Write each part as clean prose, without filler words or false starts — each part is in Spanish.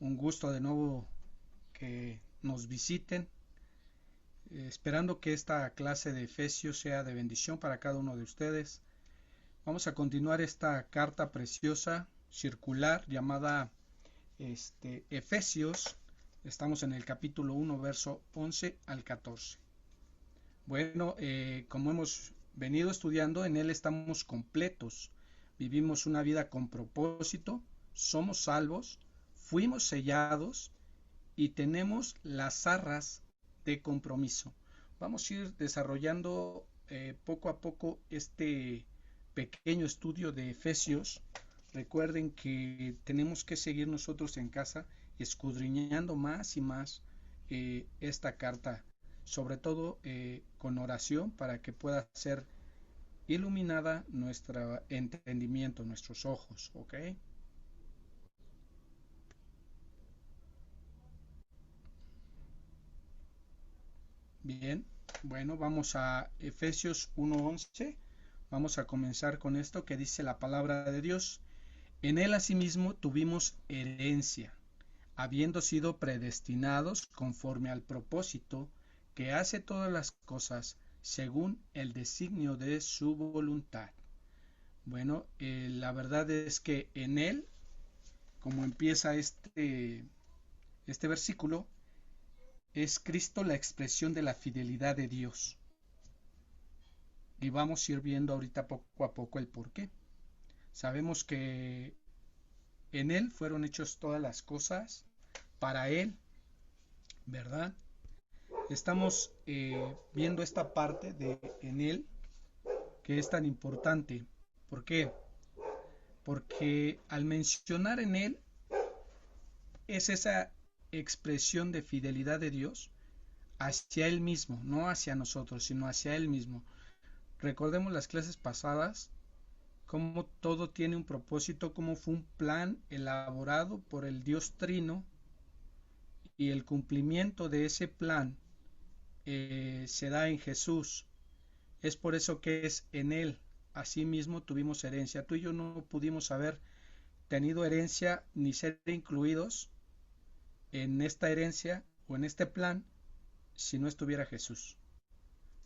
un gusto de nuevo que nos visiten, esperando que esta clase de Efesios sea de bendición para cada uno de ustedes. Vamos a continuar esta carta preciosa, circular, llamada Efesios. Estamos en el capítulo 1, verso 11 al 14. Bueno, como hemos venido estudiando, en él estamos completos. Vivimos una vida con propósito, somos salvos, fuimos sellados y tenemos las arras de compromiso. Vamos a ir desarrollando poco a poco este pequeño estudio de Efesios. Recuerden que tenemos que seguir nosotros en casa escudriñando más y más esta carta, sobre todo con oración para que pueda ser iluminada nuestro entendimiento, nuestros ojos, ¿ok? Bien, bueno, vamos a Efesios 1:11. Vamos a comenzar con esto que dice la palabra de Dios. En él asimismo tuvimos herencia, habiendo sido predestinados conforme al propósito que hace todas las cosas según el designio de su voluntad. Bueno, la verdad es que en él, como empieza este versículo, es Cristo la expresión de la fidelidad de Dios. Y vamos a ir viendo ahorita poco a poco el por qué. Sabemos que en Él fueron hechas todas las cosas, para Él, ¿verdad? Estamos viendo esta parte de en Él que es tan importante. ¿Por qué? Porque al mencionar en Él es esa expresión de fidelidad de Dios hacia Él mismo, no hacia nosotros, sino hacia Él mismo. Recordemos las clases pasadas, cómo todo tiene un propósito, cómo fue un plan elaborado por el Dios Trino y el cumplimiento de ese plan se da en Jesús. Es por eso que es en Él. Asimismo tuvimos herencia. Tú y yo no pudimos haber tenido herencia ni ser incluidos en esta herencia o en este plan si no estuviera Jesús.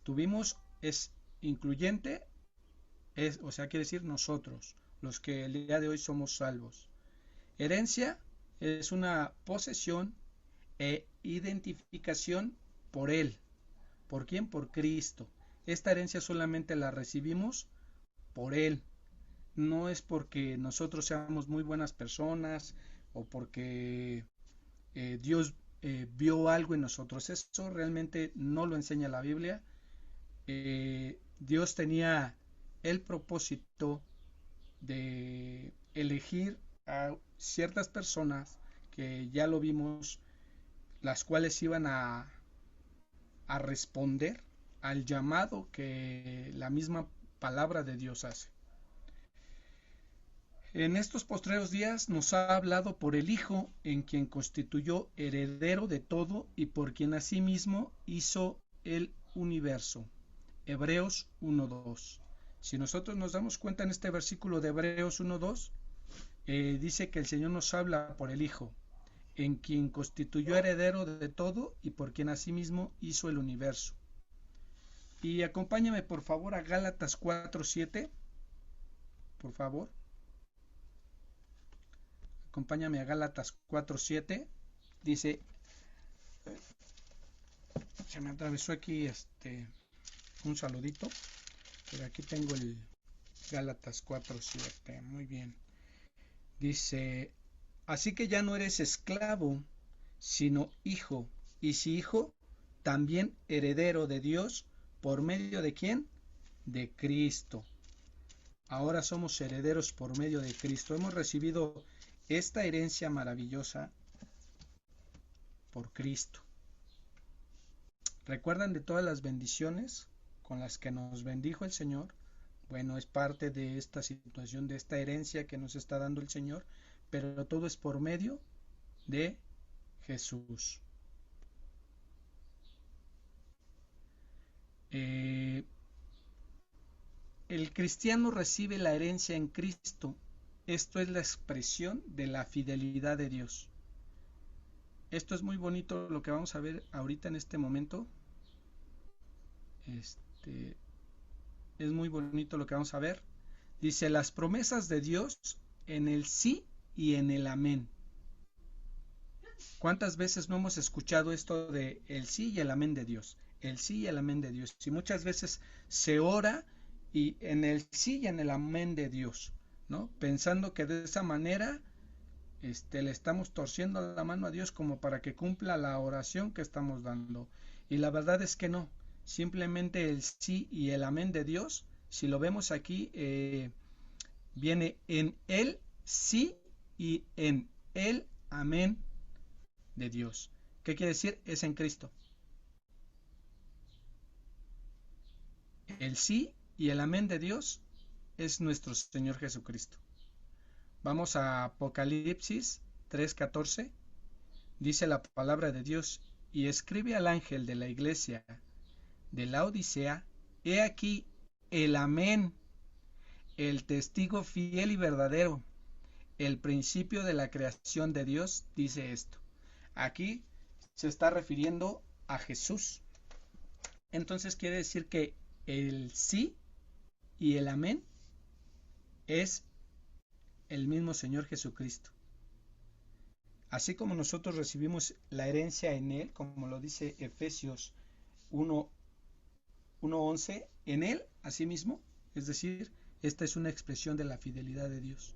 Tuvimos es incluyente, o sea, quiere decir nosotros, los que el día de hoy somos salvos. Herencia es una posesión e identificación por Él. ¿Por quién? Por Cristo. Esta herencia solamente la recibimos por Él. No es porque nosotros seamos muy buenas personas o porque Dios vio algo en nosotros. Eso realmente no lo enseña la Biblia. Dios tenía el propósito de elegir a ciertas personas que ya lo vimos, las cuales iban a responder al llamado que la misma palabra de Dios hace. En estos postreros días nos ha hablado por el Hijo, en quien constituyó heredero de todo y por quien asimismo hizo el universo. Hebreos 1:2. Si nosotros nos damos cuenta en este versículo de Hebreos 1:2, dice que el Señor nos habla por el Hijo, en quien constituyó heredero de todo y por quien asimismo hizo el universo. Y acompáñame por favor a Gálatas 4:7, por favor. Acompáñame a Gálatas 4:7. Dice, se me atravesó aquí un saludito, pero aquí tengo el Gálatas 4:7. Muy bien. Dice, así que ya no eres esclavo, sino hijo, y si hijo, también heredero de Dios, ¿por medio de quién? De Cristo. Ahora somos herederos por medio de Cristo. Hemos recibido esta herencia maravillosa por Cristo. ¿Recuerdan de todas las bendiciones con las que nos bendijo el Señor? Bueno, es parte de esta situación, de esta herencia que nos está dando el Señor, pero todo es por medio de Jesús. El cristiano recibe la herencia en Cristo. Esto es la expresión de la fidelidad de Dios. esto es muy bonito lo que vamos a ver ahorita en este momento. Es muy bonito lo que vamos a ver. Dice, las promesas de Dios en el sí y en el amén. ¿Cuántas veces no hemos escuchado esto de el sí y el amén de Dios? El sí y el amén de Dios. Y muchas veces se ora y en el sí y en el amén de Dios, ¿no? Pensando que de esa manera le estamos torciendo la mano a Dios como para que cumpla la oración que estamos dando. Y la verdad es que no. Simplemente el sí y el amén de Dios, si lo vemos aquí, viene en el sí y en el amén de Dios. ¿Qué quiere decir? Es en Cristo. El sí y el amén de Dios es nuestro Señor Jesucristo. Vamos a Apocalipsis 3:14. Dice la palabra de Dios, y escribe al ángel de la iglesia de la Odisea, he aquí el amén, el testigo fiel y verdadero, el principio de la creación de Dios, dice esto. Aquí se está refiriendo a Jesús. Entonces quiere decir que el sí y el amén es el mismo Señor Jesucristo. Así como nosotros recibimos la herencia en Él, como lo dice Efesios 1:11, en Él, asimismo, es decir, esta es una expresión de la fidelidad de Dios.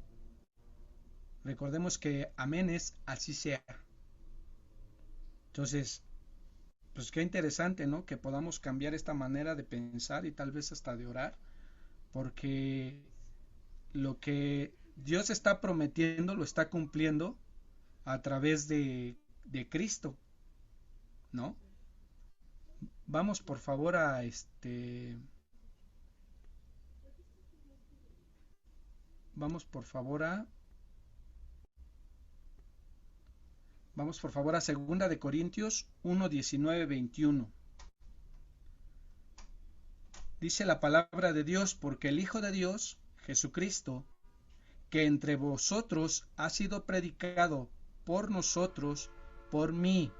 Recordemos que amén es así sea. Entonces, pues qué interesante, ¿no? Que podamos cambiar esta manera de pensar y tal vez hasta de orar, porque lo que Dios está prometiendo lo está cumpliendo a través de Cristo, ¿no? Vamos por favor a vamos por favor a vamos por favor a segunda de Corintios 1:19-21. Dice la palabra de Dios, porque el Hijo de Dios, Jesucristo, que entre vosotros ha sido predicado por nosotros, por mí,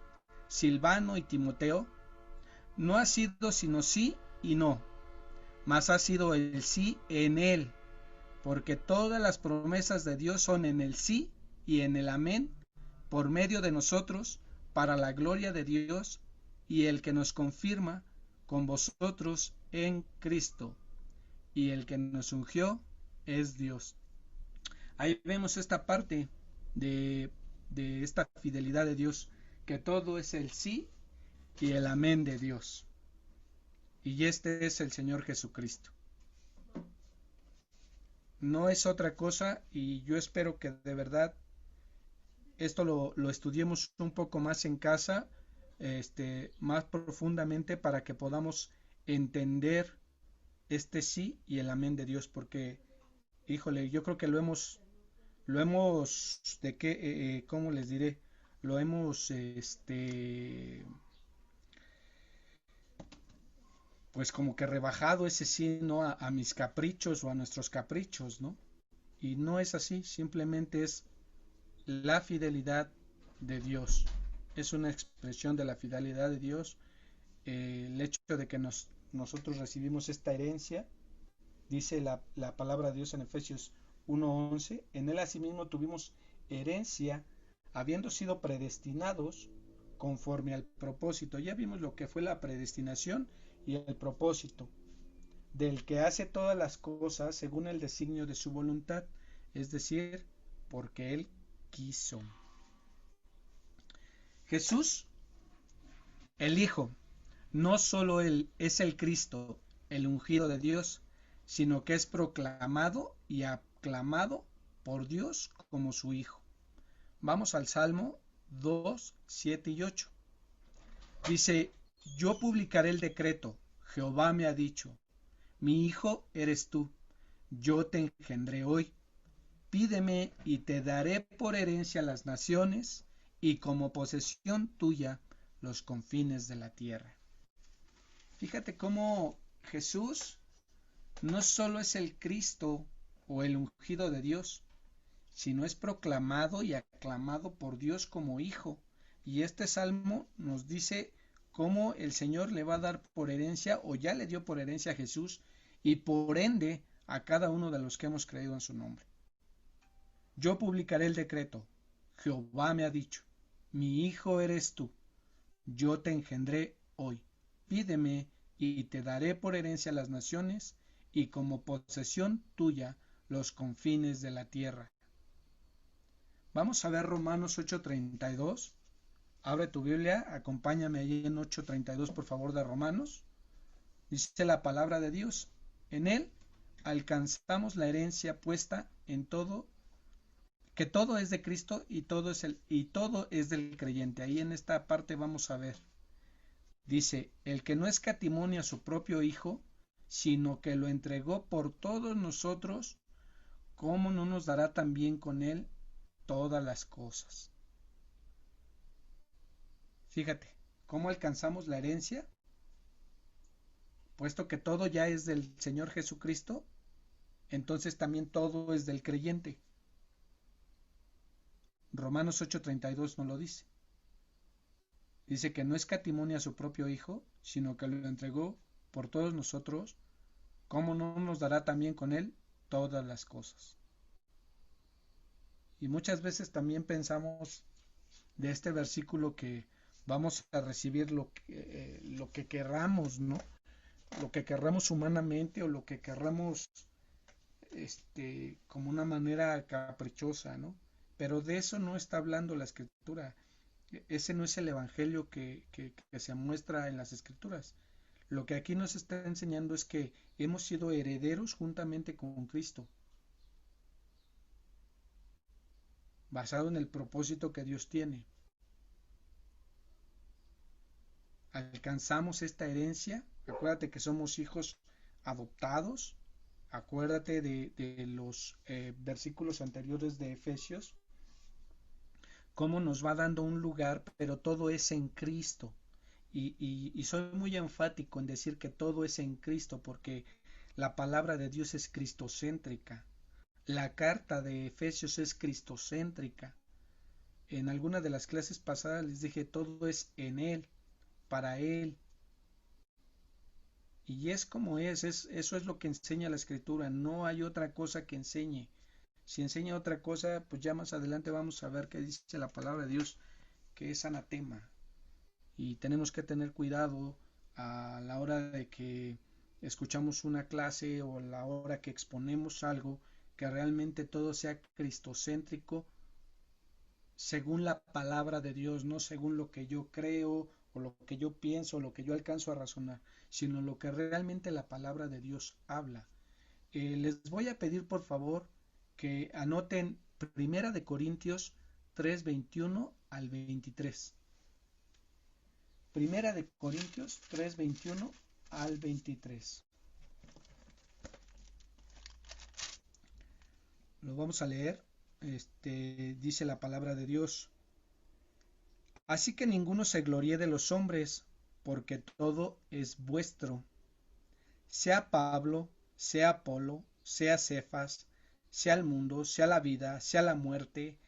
Silvano y Timoteo, no ha sido sino sí y no, mas ha sido el sí en él, porque todas las promesas de Dios son en el sí y en el amén, por medio de nosotros, para la gloria de Dios, y el que nos confirma con vosotros en Cristo, y el que nos ungió es Dios. Ahí vemos esta parte de esta fidelidad de Dios, que todo es el sí y el amén de Dios. Y este es el Señor Jesucristo. No es otra cosa, y yo espero que de verdad esto lo estudiemos un poco más en casa, más profundamente, para que podamos entender este sí y el amén de Dios, porque, híjole, yo creo que de qué, ¿cómo les diré? Lo hemos, pues como que rebajado ese sí, ¿no? A mis caprichos o a nuestros caprichos, ¿no? Y no es así, simplemente es la fidelidad de Dios. Es una expresión de la fidelidad de Dios, el hecho de que nosotros recibimos esta herencia. Dice la palabra de Dios en Efesios 1:11, en él asimismo tuvimos herencia, habiendo sido predestinados conforme al propósito. Ya vimos lo que fue la predestinación y el propósito, del que hace todas las cosas según el designio de su voluntad, es decir, porque él quiso. Jesús, el Hijo, no solo él es el Cristo, el ungido de Dios, sino que es proclamado y aclamado por Dios como su Hijo. Vamos al Salmo 2, 7 y 8. Dice, yo publicaré el decreto, Jehová me ha dicho, mi hijo eres tú, yo te engendré hoy. Pídeme y te daré por herencia las naciones y como posesión tuya los confines de la tierra. Fíjate cómo Jesús no solo es el Cristo o el ungido de Dios, sino es proclamado y aclamado por Dios como hijo. Y este salmo nos dice cómo el Señor le va a dar por herencia, o ya le dio por herencia a Jesús, y por ende a cada uno de los que hemos creído en su nombre. Yo publicaré el decreto. Jehová me ha dicho, mi hijo eres tú, yo te engendré hoy. Pídeme y te daré por herencia las naciones, y como posesión tuya los confines de la tierra. Vamos a ver Romanos 8:32. Abre tu Biblia, acompáñame allí en 8:32, por favor, de Romanos. Dice la palabra de Dios: en él alcanzamos la herencia puesta en todo, que todo es de Cristo y todo es del creyente. Ahí en esta parte vamos a ver. Dice: el que no escatimó a su propio hijo, sino que lo entregó por todos nosotros, ¿cómo no nos dará también con él todas las cosas? Fíjate, ¿cómo alcanzamos la herencia? Puesto que todo ya es del Señor Jesucristo, entonces también todo es del creyente. Romanos 8:32 nos lo dice. Dice que no escatimó a su propio hijo, sino que lo entregó por todos nosotros, ¿cómo no nos dará también con él todas las cosas? Y muchas veces también pensamos de este versículo que vamos a recibir lo que querramos, ¿no? Lo que querramos humanamente, o lo que querramos como una manera caprichosa, ¿no? Pero de eso no está hablando la escritura. Ese no es el evangelio que se muestra en las escrituras. Lo que aquí nos está enseñando es que hemos sido herederos juntamente con Cristo, basado en el propósito que Dios tiene. Alcanzamos esta herencia. Acuérdate que somos hijos adoptados. Acuérdate de los versículos anteriores de Efesios, cómo nos va dando un lugar, pero todo es en Cristo. Y soy muy enfático en decir que todo es en Cristo, porque la palabra de Dios es cristocéntrica. La carta de Efesios es cristocéntrica. En alguna de las clases pasadas les dije, todo es en Él, para Él. Y es como eso es lo que enseña la escritura, no hay otra cosa que enseñe. Si enseña otra cosa, pues ya más adelante vamos a ver qué dice la palabra de Dios, que es anatema. Y tenemos que tener cuidado a la hora de que escuchamos una clase, o a la hora que exponemos algo, que realmente todo sea cristocéntrico, según la palabra de Dios, no según lo que yo creo, o lo que yo pienso, o lo que yo alcanzo a razonar, sino lo que realmente la palabra de Dios habla. Les voy a pedir por favor que anoten Primera de Corintios 3:21 al 23. Primera de Corintios 3:21 al 23. Lo vamos a leer. Dice la palabra de Dios: así que ninguno se gloríe de los hombres, porque todo es vuestro, sea Pablo, sea Apolo, sea Cefas, sea el mundo, sea la vida, sea la muerte,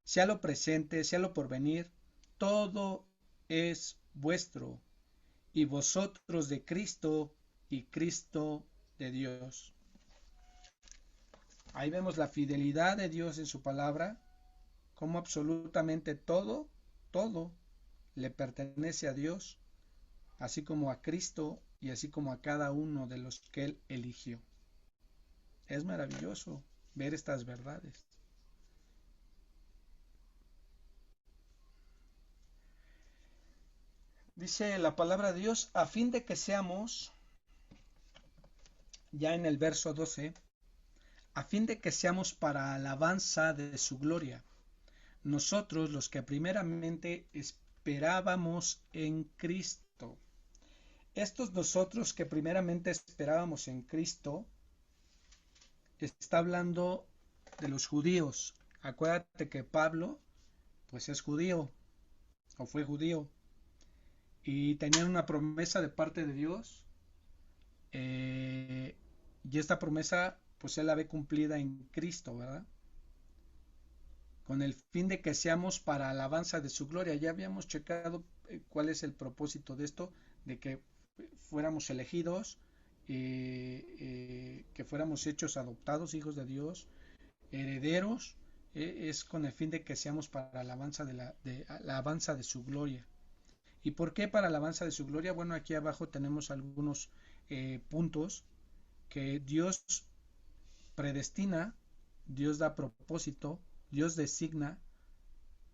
sea lo presente, sea lo porvenir, todo es vuestro, y vosotros de Cristo, y Cristo de Dios. Ahí vemos la fidelidad de Dios en su palabra, como absolutamente todo le pertenece a Dios, así como a Cristo y así como a cada uno de los que Él eligió. Es maravilloso ver estas verdades. Dice la palabra de Dios, a fin de que seamos, ya en el verso 12, a fin de que seamos para alabanza de su gloria, nosotros los que primeramente esperábamos en Cristo. Estos nosotros que primeramente esperábamos en Cristo, está hablando de los judíos. Acuérdate que Pablo, pues es judío, o fue judío, y tenían una promesa de parte de Dios, y esta promesa, pues él la ve cumplida en Cristo, ¿verdad? con el fin de que seamos para alabanza de su gloria. Ya habíamos checado cuál es el propósito de esto, de que fuéramos elegidos, que fuéramos hechos adoptados, hijos de Dios, herederos, es con el fin de que seamos para alabanza de alabanza de su gloria. ¿Y por qué para alabanza de su gloria? Bueno, aquí abajo tenemos algunos puntos que Dios predestina, Dios da propósito, Dios designa,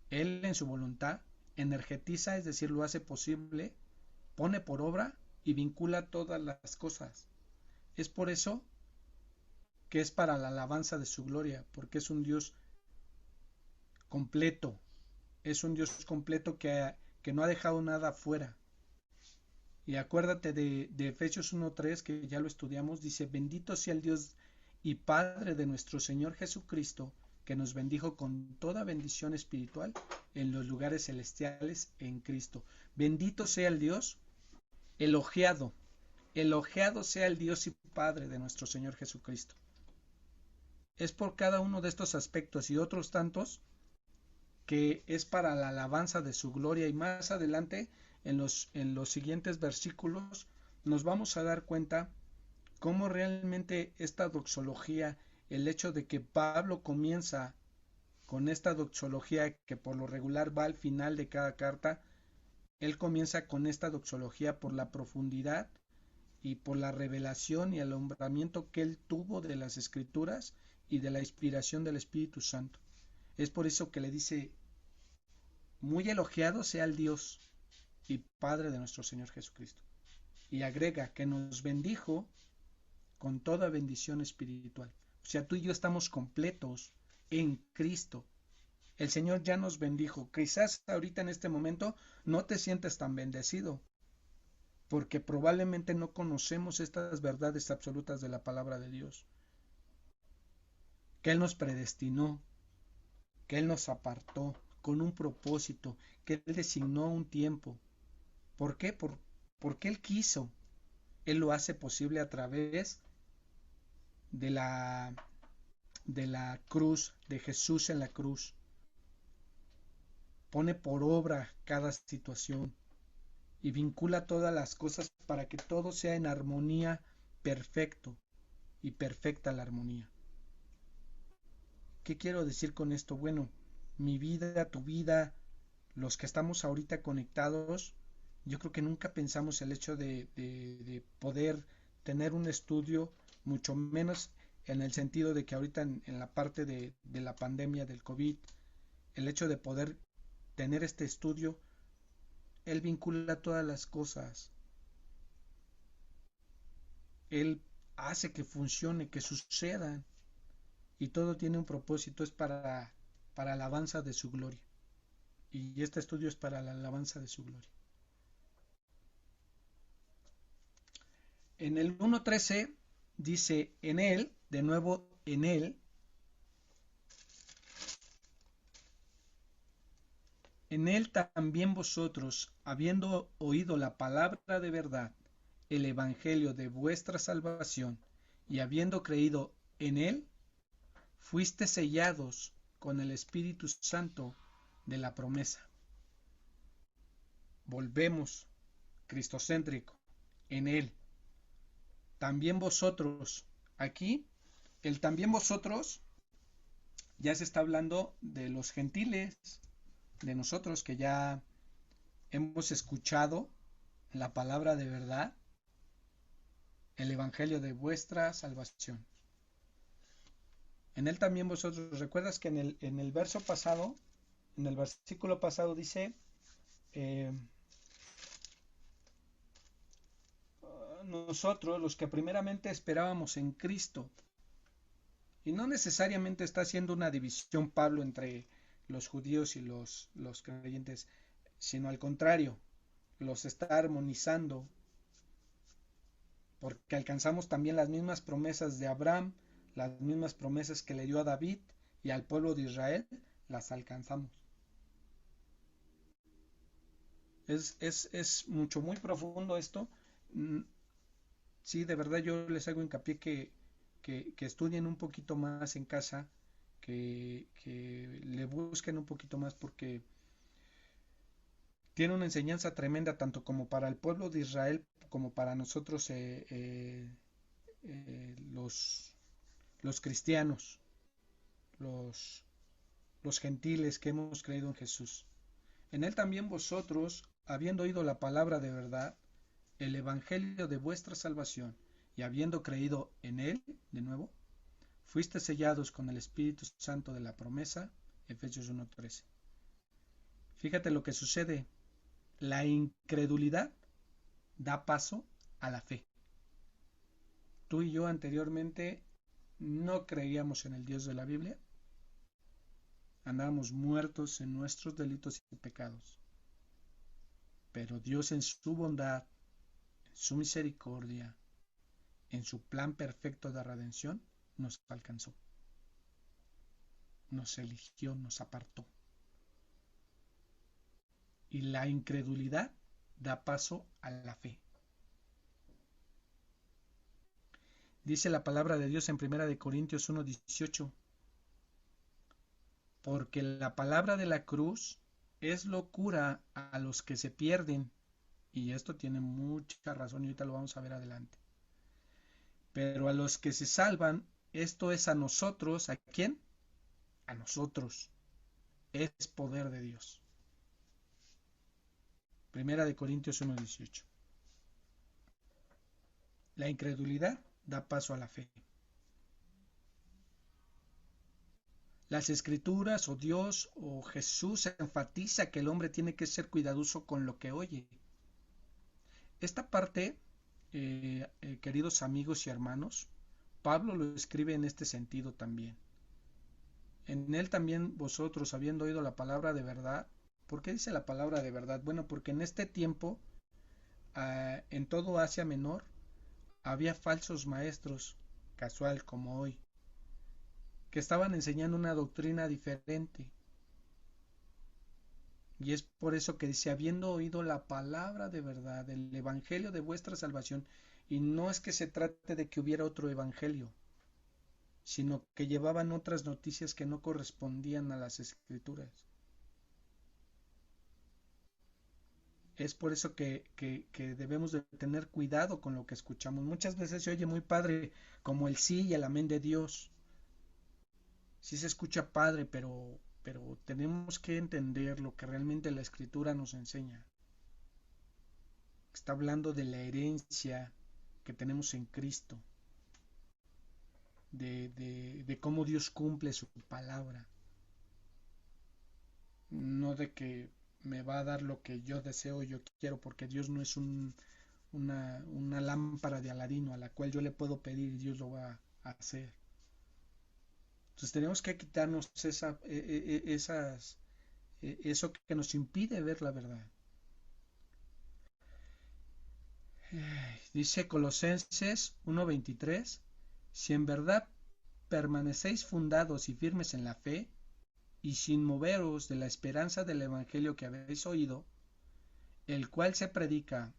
Él en su voluntad energetiza, es decir, lo hace posible, pone por obra y vincula todas las cosas. Es por eso que es para la alabanza de su gloria, porque es un Dios completo, es un Dios completo que no ha dejado nada fuera. Y acuérdate de Efesios 1.3, que ya lo estudiamos, dice, bendito sea el Dios y Padre de nuestro Señor Jesucristo, que nos bendijo con toda bendición espiritual en los lugares celestiales en Cristo. Bendito sea el Dios, elogiado, elogiado sea el Dios y Padre de nuestro Señor Jesucristo. Es por cada uno de estos aspectos y otros tantos que es para la alabanza de su gloria, y más adelante en los siguientes versículos nos vamos a dar cuenta cómo realmente esta doxología, el hecho de que Pablo comienza con esta doxología que por lo regular va al final de cada carta, él comienza con esta doxología por la profundidad y por la revelación y el alumbramiento que él tuvo de las escrituras y de la inspiración del Espíritu Santo. Es por eso que le dice, muy elogiado sea el Dios y Padre de nuestro Señor Jesucristo. Y agrega que nos bendijo con toda bendición espiritual. O sea, tú y yo estamos completos en Cristo. El Señor ya nos bendijo. Quizás ahorita en este momento no te sientes tan bendecido, porque probablemente no conocemos estas verdades absolutas de la palabra de Dios. Que Él nos predestinó, que Él nos apartó con un propósito, que Él designó un tiempo. ¿Por qué? Porque Él quiso. Él lo hace posible a través de la cruz, de Jesús en la cruz. Pone por obra cada situación y vincula todas las cosas para que todo sea en armonía, perfecto y perfecta la armonía. ¿Qué quiero decir con esto? Bueno, mi vida, tu vida, los que estamos ahorita conectados, yo creo que nunca pensamos el hecho de poder tener un estudio, mucho menos en el sentido de que ahorita en la parte de la pandemia del COVID, el hecho de poder tener este estudio, él vincula todas las cosas, él hace que funcione, que sucedan, y todo tiene un propósito, es para alabanza de su gloria. Y este estudio es para la alabanza de su gloria. En el 1.13 dice, en él, de nuevo en él también vosotros, habiendo oído la palabra de verdad, el evangelio de vuestra salvación, y habiendo creído en él, fuiste sellados con el Espíritu Santo de la promesa. Volvemos, cristocéntrico, en él. También vosotros, aquí, el también vosotros, ya se está hablando de los gentiles, de nosotros que ya hemos escuchado la palabra de verdad, el evangelio de vuestra salvación. En él también vosotros, recuerdas que en el verso pasado, en el versículo pasado dice, nosotros los que primeramente esperábamos en Cristo, y no necesariamente está haciendo una división Pablo entre los judíos y los creyentes, sino al contrario, los está armonizando, porque alcanzamos también las mismas promesas de Abraham, las mismas promesas que le dio a David y al pueblo de Israel, las alcanzamos. Es mucho, muy profundo esto. Sí, de verdad yo les hago hincapié que estudien un poquito más en casa, que le busquen un poquito más porque tiene una enseñanza tremenda tanto como para el pueblo de Israel como para nosotros los cristianos, los, los gentiles que hemos creído en Jesús. En él también vosotros, habiendo oído la palabra de verdad, el evangelio de vuestra salvación, y habiendo creído en él, de nuevo, fuiste sellados con el Espíritu Santo de la promesa, Efesios 1:13. Fíjate lo que sucede. La incredulidad da paso a la fe. Tú y yo anteriormente no creíamos en el Dios de la Biblia. Andábamos muertos en nuestros delitos y pecados. Pero Dios en su bondad, en su misericordia, en su plan perfecto de redención, nos alcanzó. Nos eligió, nos apartó. Y la incredulidad da paso a la fe. Dice la palabra de Dios en 1 Corintios 1:18. Porque la palabra de la cruz es locura a los que se pierden. Y esto tiene mucha razón y ahorita lo vamos a ver adelante. Pero a los que se salvan, esto es a nosotros. ¿A quién? A nosotros. Es poder de Dios. 1 Corintios 1:18. La incredulidad da paso a la fe. Las escrituras o Dios o Jesús enfatiza que el hombre tiene que ser cuidadoso con lo que oye. Esta parte, queridos amigos y hermanos, Pablo lo escribe en este sentido también. En él también vosotros, habiendo oído la palabra de verdad. ¿Por qué dice la palabra de verdad? Bueno, porque en este tiempo, en todo Asia Menor, había falsos maestros, casual como hoy, que estaban enseñando una doctrina diferente. Y es por eso que dice, habiendo oído la palabra de verdad, el evangelio de vuestra salvación, y no es que se trate de que hubiera otro evangelio, sino que llevaban otras noticias que no correspondían a las escrituras. Es por eso que debemos de tener cuidado con lo que escuchamos. Muchas veces se oye muy padre como el sí y el amén de Dios. Sí se escucha padre, pero tenemos que entender lo que realmente la escritura nos enseña. Está hablando de la herencia que tenemos en Cristo, de cómo Dios cumple su palabra, no de que me va a dar lo que yo deseo, yo quiero, porque Dios no es una lámpara de Aladino a la cual yo le puedo pedir y Dios lo va a hacer. Entonces tenemos que quitarnos eso que nos impide ver la verdad. Dice Colosenses 1:23, si en verdad permanecéis fundados y firmes en la fe, y sin moveros de la esperanza del Evangelio que habéis oído, el cual se predica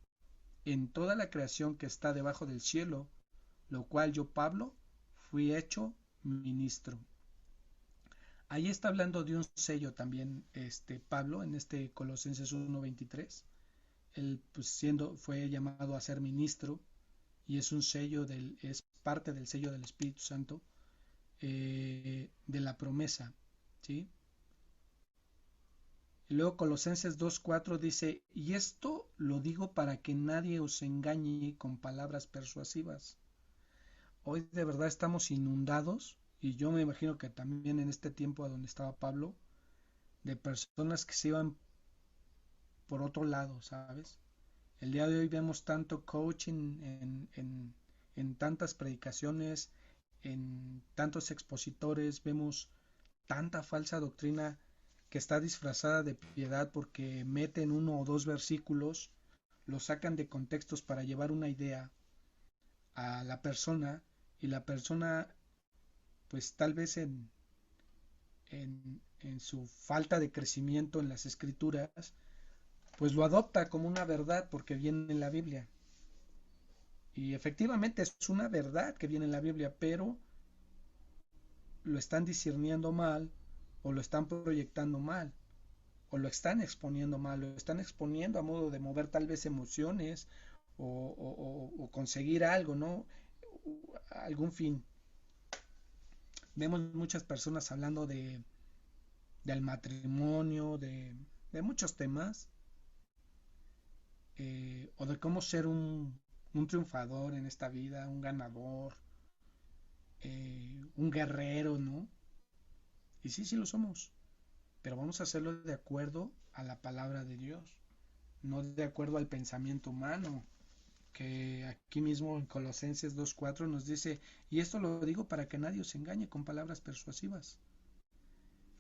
en toda la creación que está debajo del cielo, lo cual yo, Pablo, fui hecho ministro. Ahí está hablando de un sello también, Pablo, en este Colosenses 1:23. Él pues, fue llamado a ser ministro y es un sello es parte del sello del Espíritu Santo, de la promesa, ¿sí? Y luego Colosenses 2:4 dice, y esto lo digo para que nadie os engañe con palabras persuasivas. Hoy de verdad estamos inundados, y yo me imagino que también en este tiempo a donde estaba Pablo, de personas que se iban por otro lado, ¿sabes? El día de hoy vemos tanto coaching en tantas predicaciones, en tantos expositores, vemos tanta falsa doctrina que está disfrazada de piedad porque meten uno o dos versículos, los sacan de contextos para llevar una idea a la persona y la persona pues tal vez en su falta de crecimiento en las escrituras pues lo adopta como una verdad porque viene en la Biblia. Y efectivamente es una verdad que viene en la Biblia, pero lo están discerniendo mal, o lo están proyectando mal, o lo están exponiendo mal, lo están exponiendo a modo de mover tal vez emociones o conseguir algo, ¿no? Algún fin. Vemos muchas personas hablando del matrimonio, de muchos temas, o de cómo ser un triunfador en esta vida, un ganador, un guerrero, ¿no? Y sí, sí lo somos, pero vamos a hacerlo de acuerdo a la palabra de Dios, no de acuerdo al pensamiento humano, que aquí mismo en Colosenses 2:4 nos dice, y esto lo digo para que nadie os engañe con palabras persuasivas.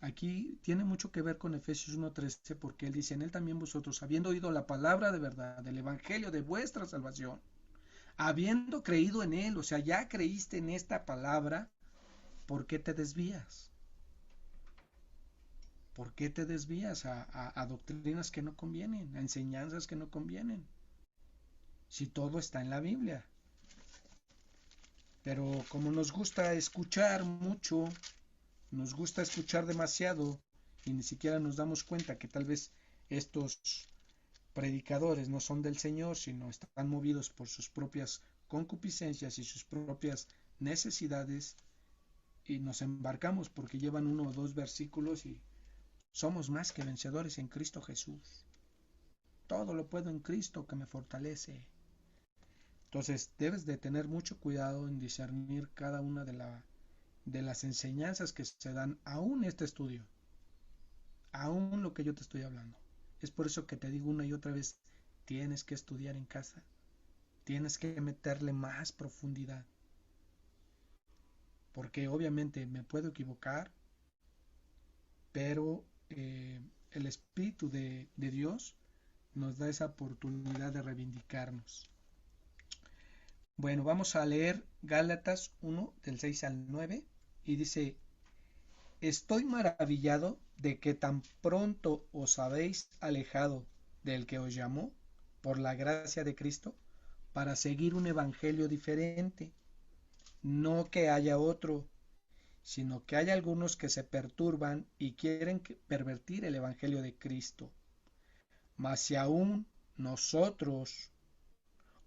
Aquí tiene mucho que ver con Efesios 1:13 porque él dice, en él también vosotros, habiendo oído la palabra de verdad, del evangelio de vuestra salvación, habiendo creído en él, o sea, ya creíste en esta palabra, ¿por qué te desvías? ¿Por qué te desvías a doctrinas que no convienen, a enseñanzas que no convienen? Si todo está en la Biblia. Pero como nos gusta escuchar mucho, nos gusta escuchar demasiado y ni siquiera nos damos cuenta que tal vez estos predicadores no son del Señor, sino están movidos por sus propias concupiscencias y sus propias necesidades y nos embarcamos porque llevan uno o dos versículos y somos más que vencedores en Cristo Jesús. Todo lo puedo en Cristo que me fortalece. Entonces debes de tener mucho cuidado en discernir cada una de las enseñanzas que se dan aún este estudio, aún lo que yo te estoy hablando. Es por eso que te digo una y otra vez, tienes que estudiar en casa, tienes que meterle más profundidad, porque obviamente me puedo equivocar, pero el Espíritu de Dios nos da esa oportunidad de reivindicarnos. Bueno, vamos a leer Gálatas 1 del 6 al 9 y dice, estoy maravillado de que tan pronto os habéis alejado del que os llamó por la gracia de Cristo para seguir un evangelio diferente. No que haya otro, sino que hay algunos que se perturban y quieren pervertir el evangelio de Cristo. Mas si aún nosotros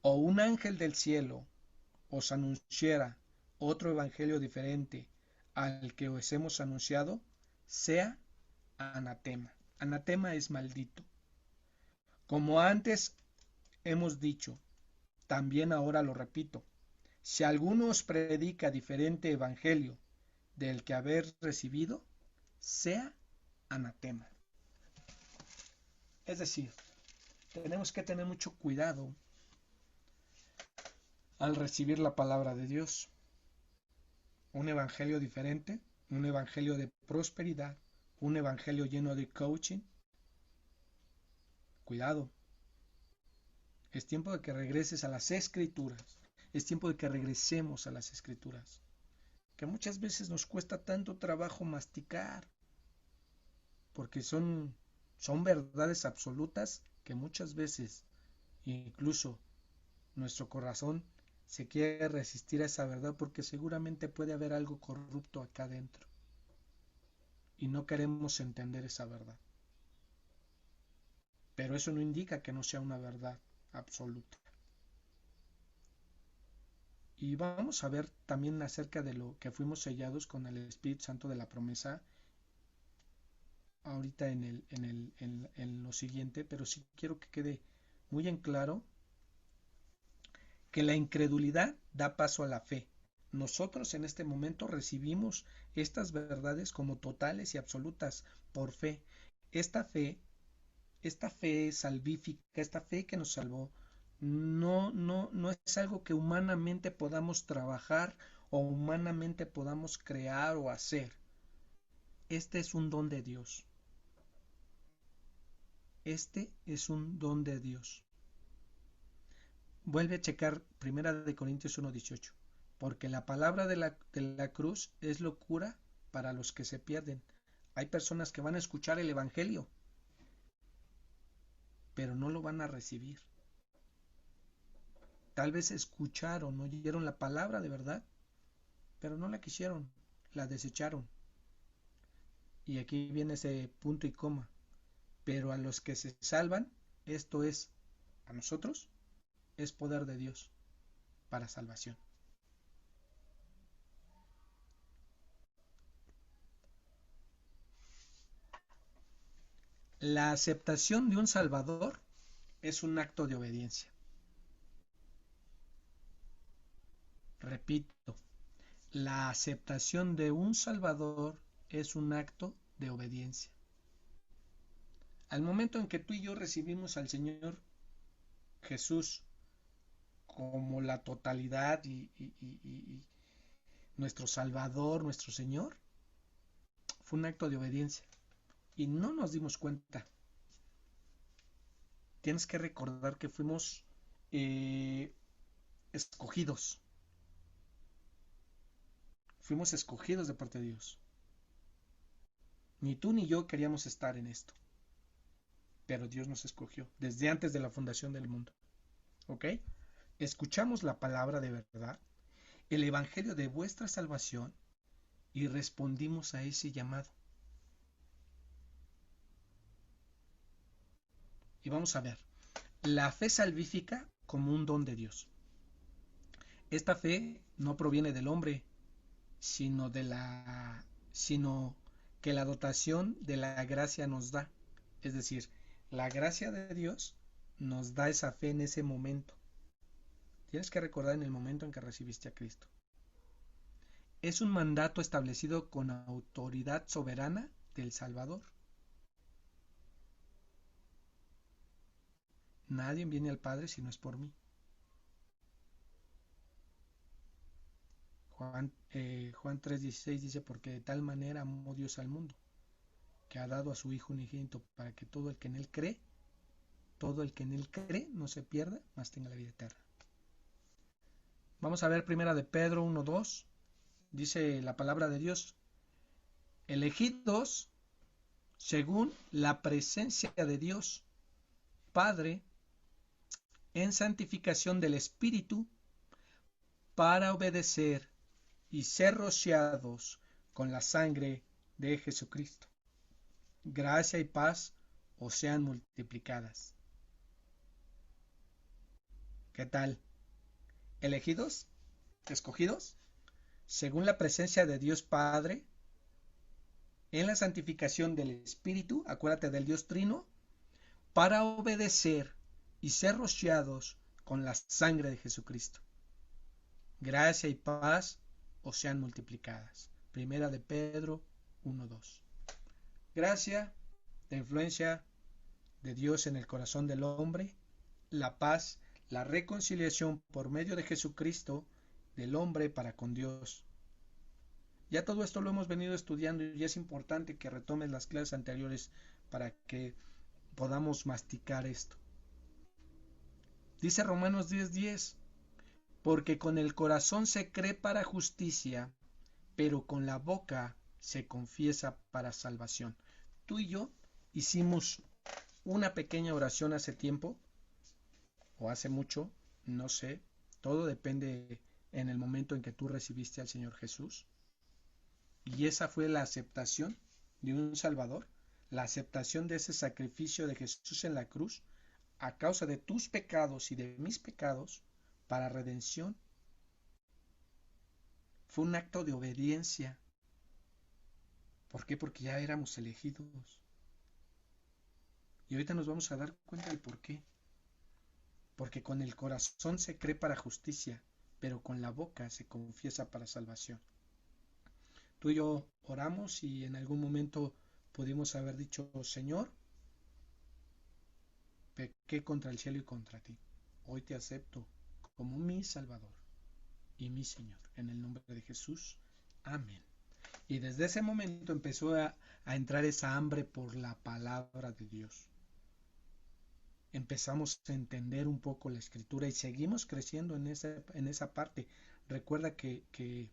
o un ángel del cielo os anunciara otro evangelio diferente al que os hemos anunciado, sea anatema. Anatema es maldito. Como antes hemos dicho, también ahora lo repito, si alguno os predica diferente evangelio del que haber recibido, sea anatema. Es decir, tenemos que tener mucho cuidado al recibir la palabra de Dios. Un evangelio diferente, un evangelio de prosperidad, un evangelio lleno de coaching. Cuidado. Es tiempo de que regreses a las escrituras. Es tiempo de que regresemos a las escrituras. Que muchas veces nos cuesta tanto trabajo masticar. Porque son verdades absolutas que muchas veces incluso nuestro corazón se quiere resistir a esa verdad porque seguramente puede haber algo corrupto acá dentro y no queremos entender esa verdad. Pero eso no indica que no sea una verdad absoluta. Y vamos a ver también acerca de lo que fuimos sellados con el Espíritu Santo de la promesa ahorita en lo siguiente, pero sí quiero que quede muy en claro que la incredulidad da paso a la fe. Nosotros en este momento recibimos estas verdades como totales y absolutas por fe. Esta fe, esta fe salvífica, esta fe que nos salvó, no es algo que humanamente podamos trabajar o humanamente podamos crear o hacer. Este es un don de Dios. Este es un don de Dios. Vuelve a checar 1 Corintios 1:18. Porque la palabra de la cruz es locura para los que se pierden. Hay personas que van a escuchar el Evangelio, pero no lo van a recibir. Tal vez escucharon, oyeron la palabra de verdad, pero no la quisieron. la desecharon. Y aquí viene ese punto y coma. Pero a los que se salvan, esto es, a nosotros, es poder de Dios para salvación. La aceptación de un Salvador es un acto de obediencia. Repito, la aceptación de un Salvador es un acto de obediencia. Al momento en que tú y yo recibimos al Señor Jesús como la totalidad y nuestro Salvador, nuestro Señor, fue un acto de obediencia y no nos dimos cuenta. Tienes que recordar que fuimos escogidos. Fuimos escogidos de parte de Dios. Ni tú ni yo queríamos estar en esto, pero Dios nos escogió desde antes de la fundación del mundo. ¿Ok? Escuchamos la palabra de verdad, el evangelio de vuestra salvación, y respondimos a ese llamado. Y vamos a ver, la fe salvífica como un don de Dios. Esta fe no proviene del hombre, sino que la dotación de la gracia nos da. Es decir, la gracia de Dios nos da esa fe en ese momento. Tienes que recordar en el momento en que recibiste a Cristo. Es un mandato establecido con autoridad soberana del Salvador. Nadie viene al Padre si no es por mí. Juan 3:16 dice, porque de tal manera amó Dios al mundo, que ha dado a su Hijo unigénito, para que todo el que en Él cree, no se pierda, mas tenga la vida eterna. Vamos a ver primera de Pedro 1:2. Dice la palabra de Dios, elegidos según la presencia de Dios Padre en santificación del Espíritu, para obedecer y ser rociados con la sangre de Jesucristo. Gracia y paz os sean multiplicadas. ¿Qué tal? ¿Elegidos? ¿Escogidos? Según la presencia de Dios Padre, en la santificación del Espíritu, acuérdate del Dios Trino, para obedecer y ser rociados con la sangre de Jesucristo. Gracia y paz os sean multiplicadas. Primera de Pedro 1:2. Gracia, la influencia de Dios en el corazón del hombre, la paz, la reconciliación por medio de Jesucristo del hombre para con Dios. Ya todo esto lo hemos venido estudiando y es importante que retomes las clases anteriores para que podamos masticar esto. Dice Romanos 10:10, porque con el corazón se cree para justicia, pero con la boca se confiesa para salvación. Tú y yo hicimos una pequeña oración hace tiempo, o hace mucho, no sé, todo depende en el momento en que tú recibiste al Señor Jesús. Y esa fue la aceptación de un Salvador, la aceptación de ese sacrificio de Jesús en la cruz, a causa de tus pecados y de mis pecados, para redención. Fue un acto de obediencia. ¿Por qué? Porque ya éramos elegidos. Y ahorita nos vamos a dar cuenta del por qué. Porque con el corazón se cree para justicia, pero con la boca se confiesa para salvación. Tú y yo oramos y en algún momento pudimos haber dicho, Señor, pequé contra el cielo y contra ti. Hoy te acepto como mi Salvador y mi Señor. En el nombre de Jesús. Amén. Y desde ese momento empezó a entrar esa hambre por la palabra de Dios. Empezamos a entender un poco la escritura y seguimos creciendo en esa parte. Recuerda que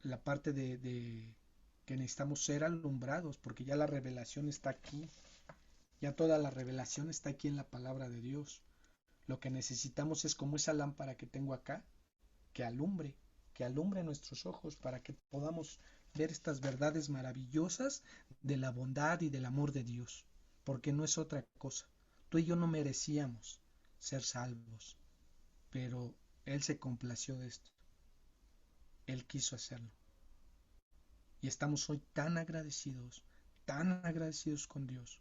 la parte de que necesitamos ser alumbrados, porque ya la revelación está aquí. Ya toda la revelación está aquí en la palabra de Dios. Lo que necesitamos es como esa lámpara que tengo acá, que alumbre nuestros ojos para que podamos ver estas verdades maravillosas de la bondad y del amor de Dios, porque no es otra cosa. Tú y yo no merecíamos ser salvos, pero Él se complació de esto. Él quiso hacerlo. Y estamos hoy tan agradecidos con Dios,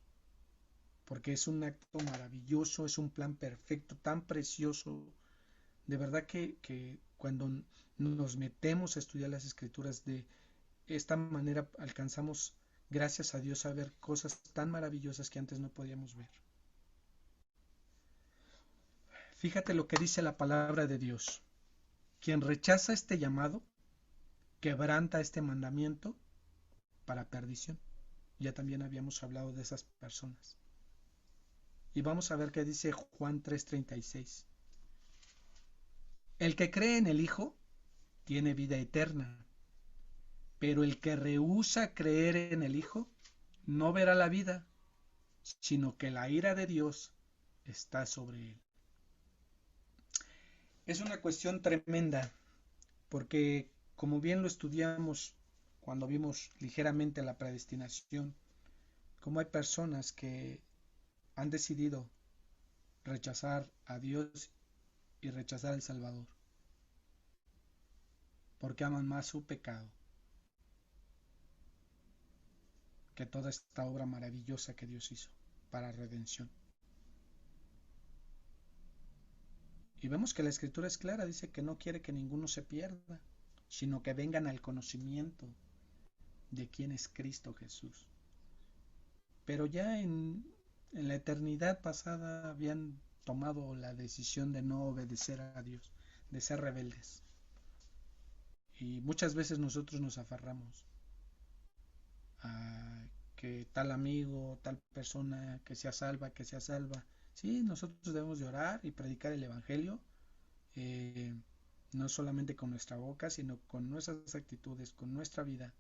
porque es un acto maravilloso, es un plan perfecto, tan precioso. De verdad que cuando nos metemos a estudiar las escrituras de esta manera alcanzamos, gracias a Dios, a ver cosas tan maravillosas que antes no podíamos ver. Fíjate lo que dice la palabra de Dios. Quien rechaza este llamado, quebranta este mandamiento para perdición. Ya también habíamos hablado de esas personas. Y vamos a ver qué dice Juan 3:36. El que cree en el Hijo tiene vida eterna, pero el que rehúsa creer en el Hijo no verá la vida, sino que la ira de Dios está sobre él. Es una cuestión tremenda, porque como bien lo estudiamos cuando vimos ligeramente la predestinación, como hay personas que han decidido rechazar a Dios y rechazar al Salvador, porque aman más su pecado que toda esta obra maravillosa que Dios hizo para redención. Y vemos que la Escritura es clara, dice que no quiere que ninguno se pierda, sino que vengan al conocimiento de quién es Cristo Jesús. Pero ya en la eternidad pasada habían tomado la decisión de no obedecer a Dios, de ser rebeldes. Y muchas veces nosotros nos aferramos a que tal amigo, tal persona que sea salva, que sea salva. Sí, nosotros debemos de orar y predicar el Evangelio, eh, no solamente con nuestra boca, sino con nuestras actitudes, con nuestra vida.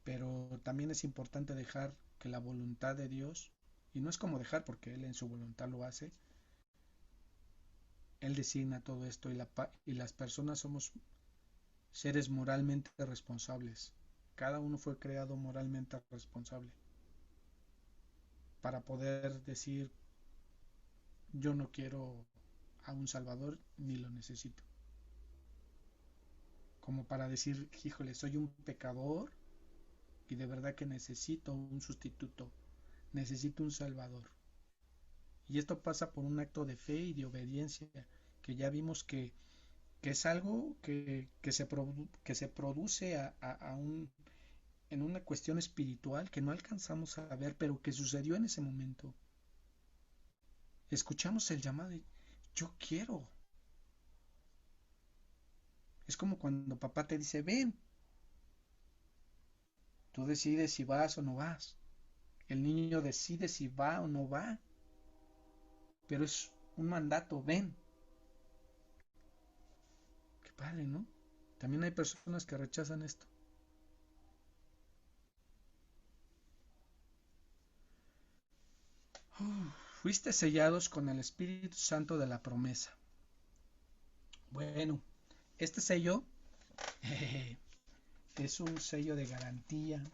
Pero también es importante dejar que la voluntad de Dios, y no es como dejar porque Él en su voluntad lo hace, Él designa todo esto y las personas somos seres moralmente responsables. Cada uno fue creado moralmente responsable para poder decir yo no quiero a un Salvador ni lo necesito. Como para decir, híjole, soy un pecador y de verdad que necesito un sustituto, necesito un Salvador. Y esto pasa por un acto de fe y de obediencia, que ya vimos que es algo que se produce en una cuestión espiritual que no alcanzamos a ver, pero que sucedió en ese momento. Escuchamos el llamado y yo quiero. Es como cuando papá te dice, ven, tú decides si vas o no vas. El niño decide si va o no va, pero es un mandato, ven. Qué padre, ¿no? También hay personas que rechazan esto. Fuiste sellados con el Espíritu Santo de la promesa. Bueno, este sello es un sello de garantía.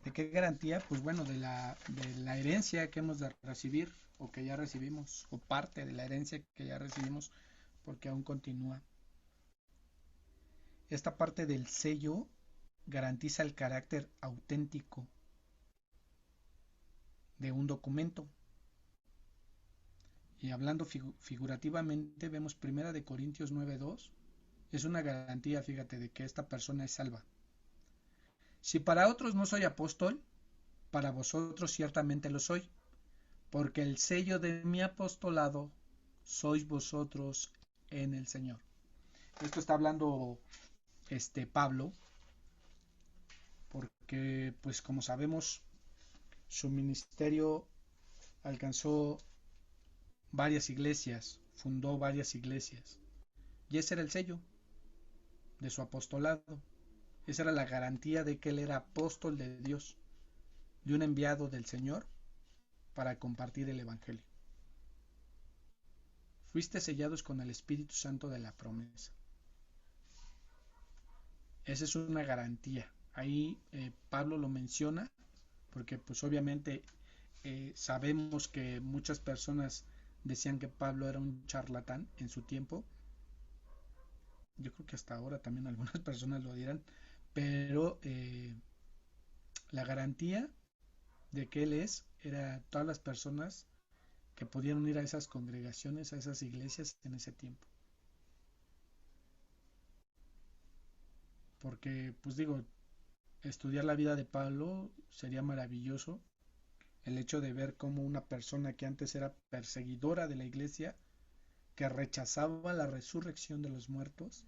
¿De qué garantía? Pues bueno, de la herencia que hemos de recibir o que ya recibimos, o parte de la herencia que ya recibimos, porque aún continúa. Esta parte del sello garantiza el carácter auténtico de un documento. Y hablando figurativamente, vemos 1 Corintios 9:2, es una garantía, fíjate, de que esta persona es salva. Si para otros no soy apóstol, para vosotros ciertamente lo soy, porque el sello de mi apostolado sois vosotros en el Señor. Esto está hablando Pablo, porque pues como sabemos, su ministerio alcanzó varias iglesias, fundó varias iglesias, y ese era el sello de su apostolado. Esa era la garantía de que él era apóstol de Dios, de un enviado del Señor para compartir el Evangelio. Fuiste sellados con el Espíritu Santo de la promesa. Esa es una garantía. Ahí Pablo lo menciona porque pues obviamente sabemos que muchas personas decían que Pablo era un charlatán en su tiempo. Yo creo que hasta ahora también algunas personas lo dirán, pero la garantía de que él era todas las personas que pudieron ir a esas congregaciones, a esas iglesias en ese tiempo. Porque, pues digo, estudiar la vida de Pablo sería maravilloso. El hecho de ver cómo una persona que antes era perseguidora de la iglesia, que rechazaba la resurrección de los muertos,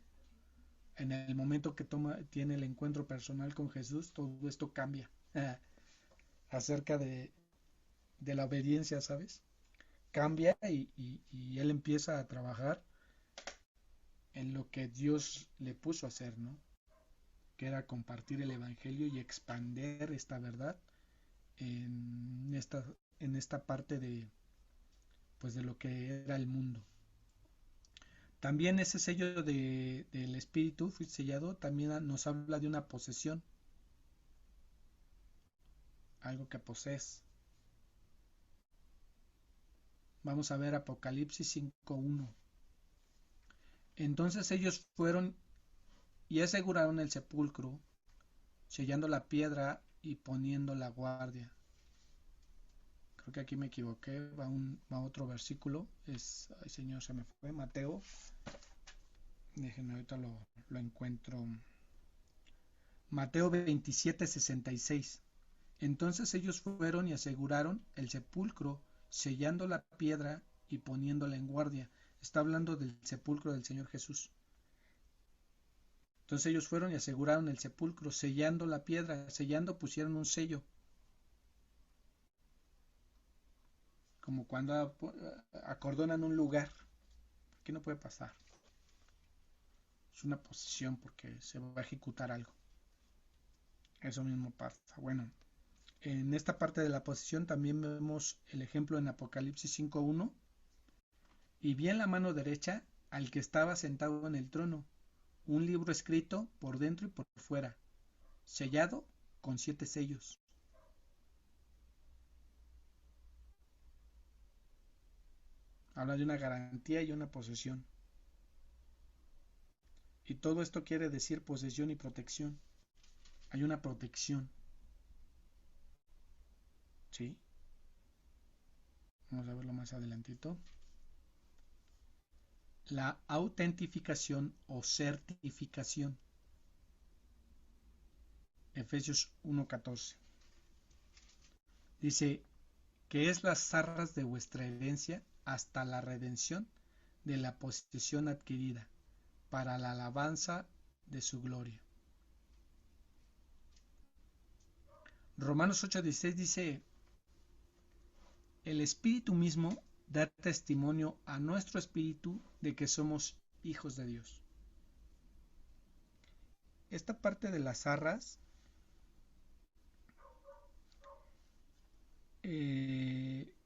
en el momento que tiene el encuentro personal con Jesús, todo esto cambia acerca de la obediencia, ¿sabes? Cambia y él empieza a trabajar en lo que Dios le puso a hacer, ¿no? Que era compartir el Evangelio y expander esta verdad en esta parte pues de lo que era el mundo. También ese sello del Espíritu fue sellado, también nos habla de una posesión, algo que posees. Vamos a ver Apocalipsis 5:1. Entonces ellos fueron y aseguraron el sepulcro, sellando la piedra y poniendo la guardia. Creo que aquí me equivoqué, va otro versículo, ay señor, se me fue, Mateo, déjenme ahorita lo encuentro. Mateo 27:66. Entonces ellos fueron y aseguraron el sepulcro, sellando la piedra y poniéndola en guardia. Está hablando del sepulcro del Señor Jesús. Entonces ellos fueron y aseguraron el sepulcro, sellando la piedra, sellando pusieron un sello. Como cuando acordonan un lugar. Aquí no puede pasar. Es una posesión porque se va a ejecutar algo. Eso mismo pasa. Bueno, en esta parte de la posesión también vemos el ejemplo en Apocalipsis 5:1. Y vi en la mano derecha al que estaba sentado en el trono, un libro escrito por dentro y por fuera, sellado con 7 sellos. Habla de una garantía y una posesión. Y todo esto quiere decir posesión y protección. Hay una protección. ¿Sí? Vamos a verlo más adelantito. La autentificación o certificación. Efesios 1:14. Dice que es las arras de vuestra herencia hasta la redención de la posesión adquirida, para la alabanza de su gloria. Romanos 8:16 dice, el Espíritu mismo da testimonio a nuestro espíritu de que somos hijos de Dios. Esta parte de las arras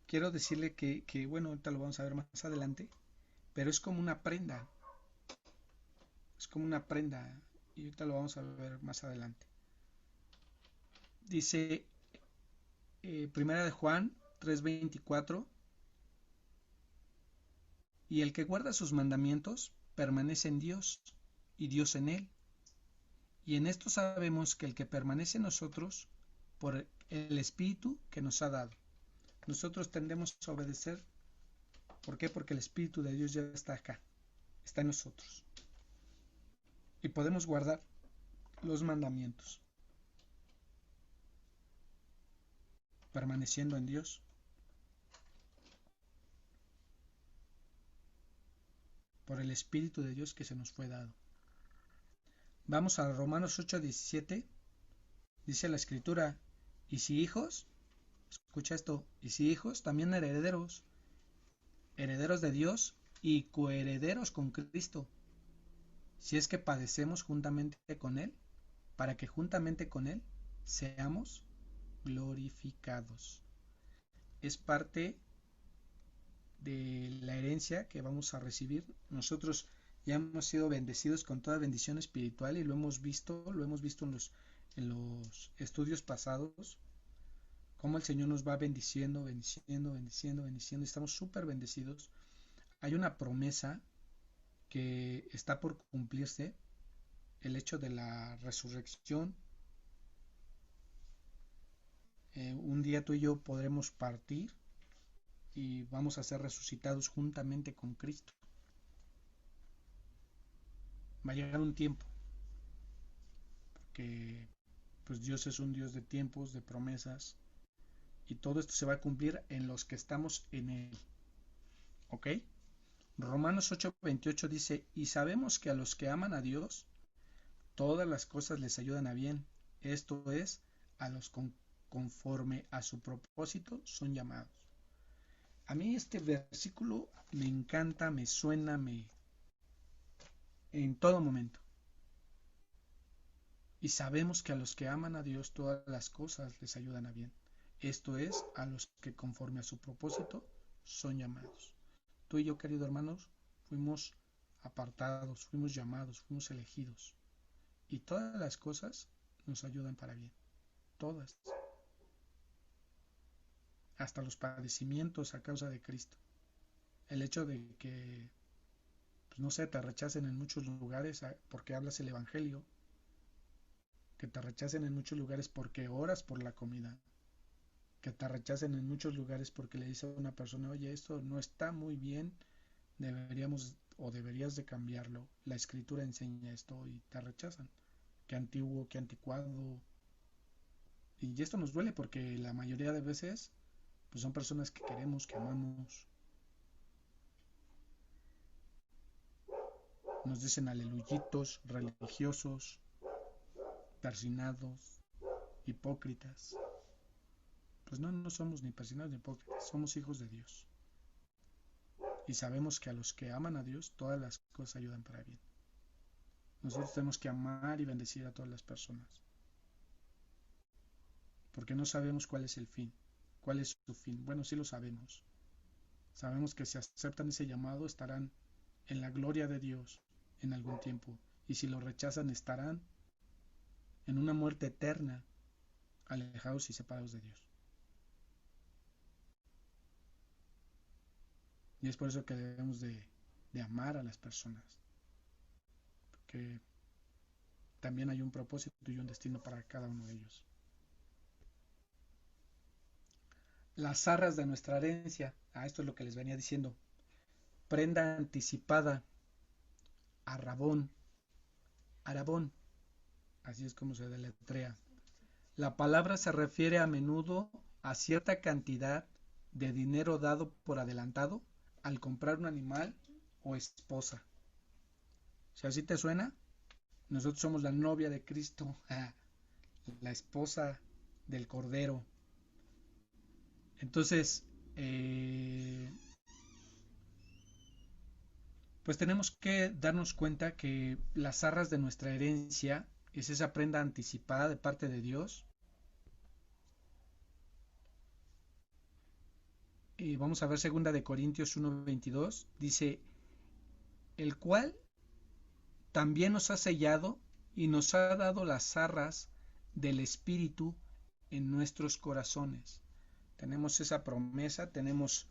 quiero decirle que, bueno, ahorita lo vamos a ver más adelante, pero es como una prenda. Es como una prenda y ahorita lo vamos a ver más adelante. Dice Primera de Juan 3:24, y el que guarda sus mandamientos permanece en Dios y Dios en él. Y en esto sabemos que el que permanece en nosotros por el Espíritu que nos ha dado. Nosotros tendemos a obedecer. ¿Por qué? Porque el Espíritu de Dios ya está acá, está en nosotros. Y podemos guardar los mandamientos, permaneciendo en Dios. Por el Espíritu de Dios que se nos fue dado. Vamos a Romanos 8:17. Dice la Escritura, y si hijos, escucha esto, y si hijos, también herederos, herederos de Dios y coherederos con Cristo, si es que padecemos juntamente con Él, para que juntamente con Él seamos glorificados. Es parte de la herencia que vamos a recibir. Nosotros Ya hemos sido bendecidos con toda bendición espiritual y lo hemos visto en los estudios pasados, cómo el Señor nos va bendiciendo, bendiciendo, bendiciendo, bendiciendo. Estamos súper bendecidos. Hay una promesa que está por cumplirse, el hecho de la resurrección. Un día tú y yo podremos partir y vamos a ser resucitados juntamente con Cristo. Va a llegar un tiempo, porque pues Dios es un Dios de tiempos, de promesas, y todo esto se va a cumplir en los que estamos en Él. ¿Ok? Romanos 8:28 dice, y sabemos que a los que aman a Dios, todas las cosas les ayudan a bien. Esto es, a los conforme a su propósito son llamados. A mí este versículo me encanta, me suena, en todo momento. Y sabemos que a los que aman a Dios todas las cosas les ayudan a bien. Esto es, a los que conforme a su propósito son llamados. Tú y yo, queridos hermanos, fuimos apartados, fuimos llamados, fuimos elegidos. Y todas las cosas nos ayudan para bien. Todas. Hasta los padecimientos a causa de Cristo. El hecho de que, pues no sé, te rechacen en muchos lugares porque hablas el Evangelio. Que te rechacen en muchos lugares porque oras por la comida. Que te rechacen en muchos lugares porque le dice a una persona, oye, esto no está muy bien, deberíamos o deberías de cambiarlo. La escritura enseña esto y te rechazan. Qué antiguo, qué anticuado. Y esto nos duele porque la mayoría de veces pues son personas que queremos, que amamos. Nos dicen aleluyitos, religiosos, persinados, hipócritas. Pues no, no somos ni persinados ni hipócritas, somos hijos de Dios. Y sabemos que a los que aman a Dios todas las cosas ayudan para bien. Nosotros tenemos que amar y bendecir a todas las personas. Porque no sabemos cuál es el fin. ¿Cuál es su fin? Bueno, sí lo sabemos. Sabemos que si aceptan ese llamado estarán en la gloria de Dios en algún tiempo. Y si lo rechazan estarán en una muerte eterna, alejados y separados de Dios. Y es por eso que debemos de amar a las personas. Porque también hay un propósito y un destino para cada uno de ellos. Las arras de nuestra herencia, esto es lo que les venía diciendo, prenda anticipada, arrabón, arabón, así es como se deletrea. La palabra se refiere a menudo a cierta cantidad de dinero dado por adelantado al comprar un animal o esposa. Si así te suena, nosotros somos la novia de Cristo, la esposa del Cordero. Entonces, pues tenemos que darnos cuenta que las arras de nuestra herencia es esa prenda anticipada de parte de Dios. Y vamos a ver 2 de Corintios 1:22. Dice, el cual también nos ha sellado y nos ha dado las arras del Espíritu en nuestros corazones. Tenemos esa promesa, tenemos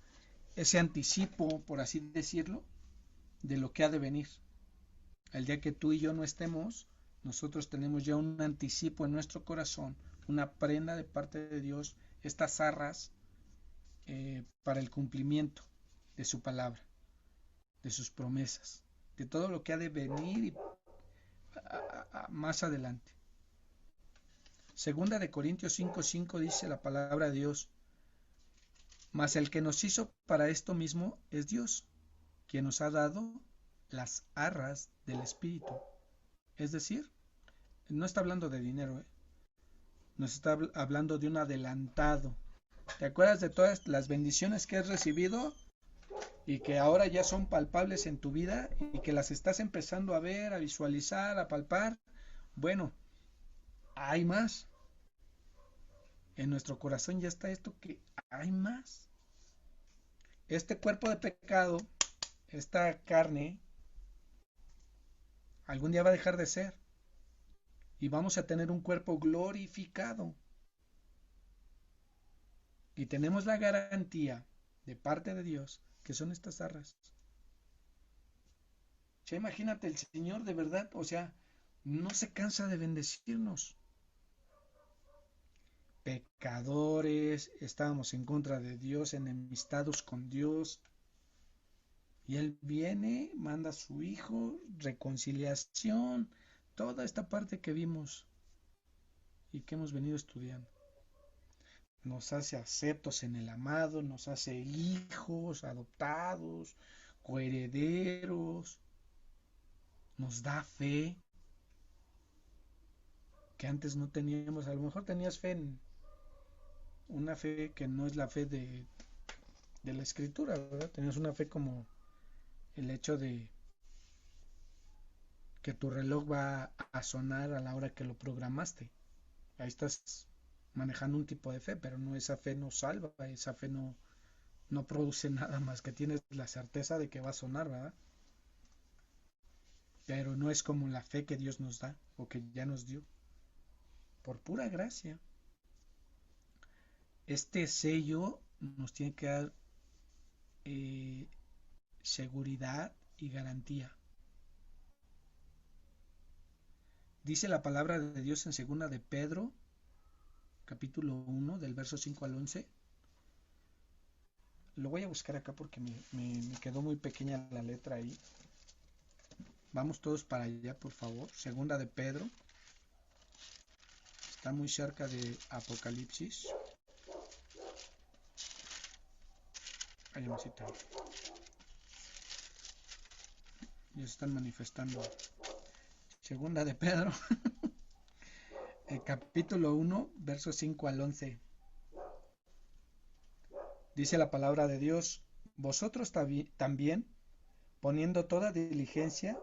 ese anticipo, por así decirlo, de lo que ha de venir. El día que tú y yo no estemos, nosotros tenemos ya un anticipo en nuestro corazón, una prenda de parte de Dios, estas arras para el cumplimiento de su palabra, de sus promesas, de todo lo que ha de venir más adelante. 2 de Corintios 5:5 dice la palabra de Dios, mas el que nos hizo para esto mismo es Dios, quien nos ha dado las arras del Espíritu. Es decir, no está hablando de dinero, nos está hablando de un adelantado. ¿Te acuerdas de todas las bendiciones que has recibido y que ahora ya son palpables en tu vida y que las estás empezando a ver, a visualizar, a palpar? Bueno, hay más. En nuestro corazón ya está esto que hay más. Este cuerpo de pecado, esta carne, Algún día va a dejar de ser y vamos a tener un cuerpo glorificado. Y tenemos la garantía de parte de Dios que son estas arras. Ya imagínate, el Señor de verdad, o sea, no se cansa de bendecirnos. Pecadores, estábamos en contra de Dios, enemistados con Dios. Y Él viene, manda a su Hijo, reconciliación, toda esta parte que vimos y que hemos venido estudiando. Nos hace aceptos en el amado, nos hace hijos adoptados, coherederos, nos da fe que antes no teníamos. A lo mejor tenías fe en una fe que no es la fe de la escritura, ¿verdad? Tenías una fe como el hecho de que tu reloj va a sonar a la hora que lo programaste. Ahí estás manejando un tipo de fe, pero no, esa fe no salva, esa fe no produce nada más que tienes la certeza de que va a sonar, ¿verdad? Pero no es como la fe que Dios nos da o que ya nos dio, por pura gracia. Este sello nos tiene que dar seguridad y garantía. Dice la palabra de Dios en segunda de Pedro, capítulo 1, del verso 5 al 11. Lo voy a buscar acá porque me quedó muy pequeña la letra ahí. Vamos todos para allá, por favor. Segunda de Pedro. Está muy cerca de Apocalipsis. Ahí me cita. Ya se están manifestando. Segunda de Pedro. El capítulo 1, versos 5 al 11. Dice la palabra de Dios: vosotros también, poniendo toda diligencia,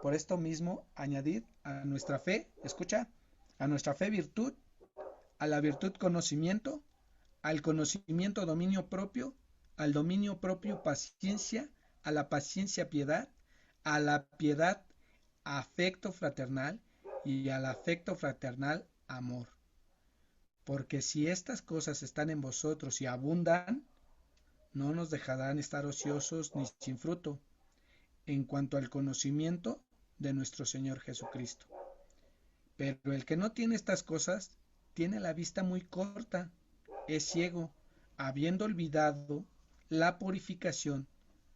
por esto mismo, añadid a nuestra fe, escucha, a nuestra fe virtud, a la virtud conocimiento, al conocimiento dominio propio, al dominio propio paciencia, a la paciencia piedad, a la piedad afecto fraternal y al afecto fraternal amor. Porque si estas cosas están en vosotros y abundan, no nos dejarán estar ociosos ni sin fruto en cuanto al conocimiento de nuestro Señor Jesucristo. Pero el que no tiene estas cosas tiene la vista muy corta, es ciego, habiendo olvidado la purificación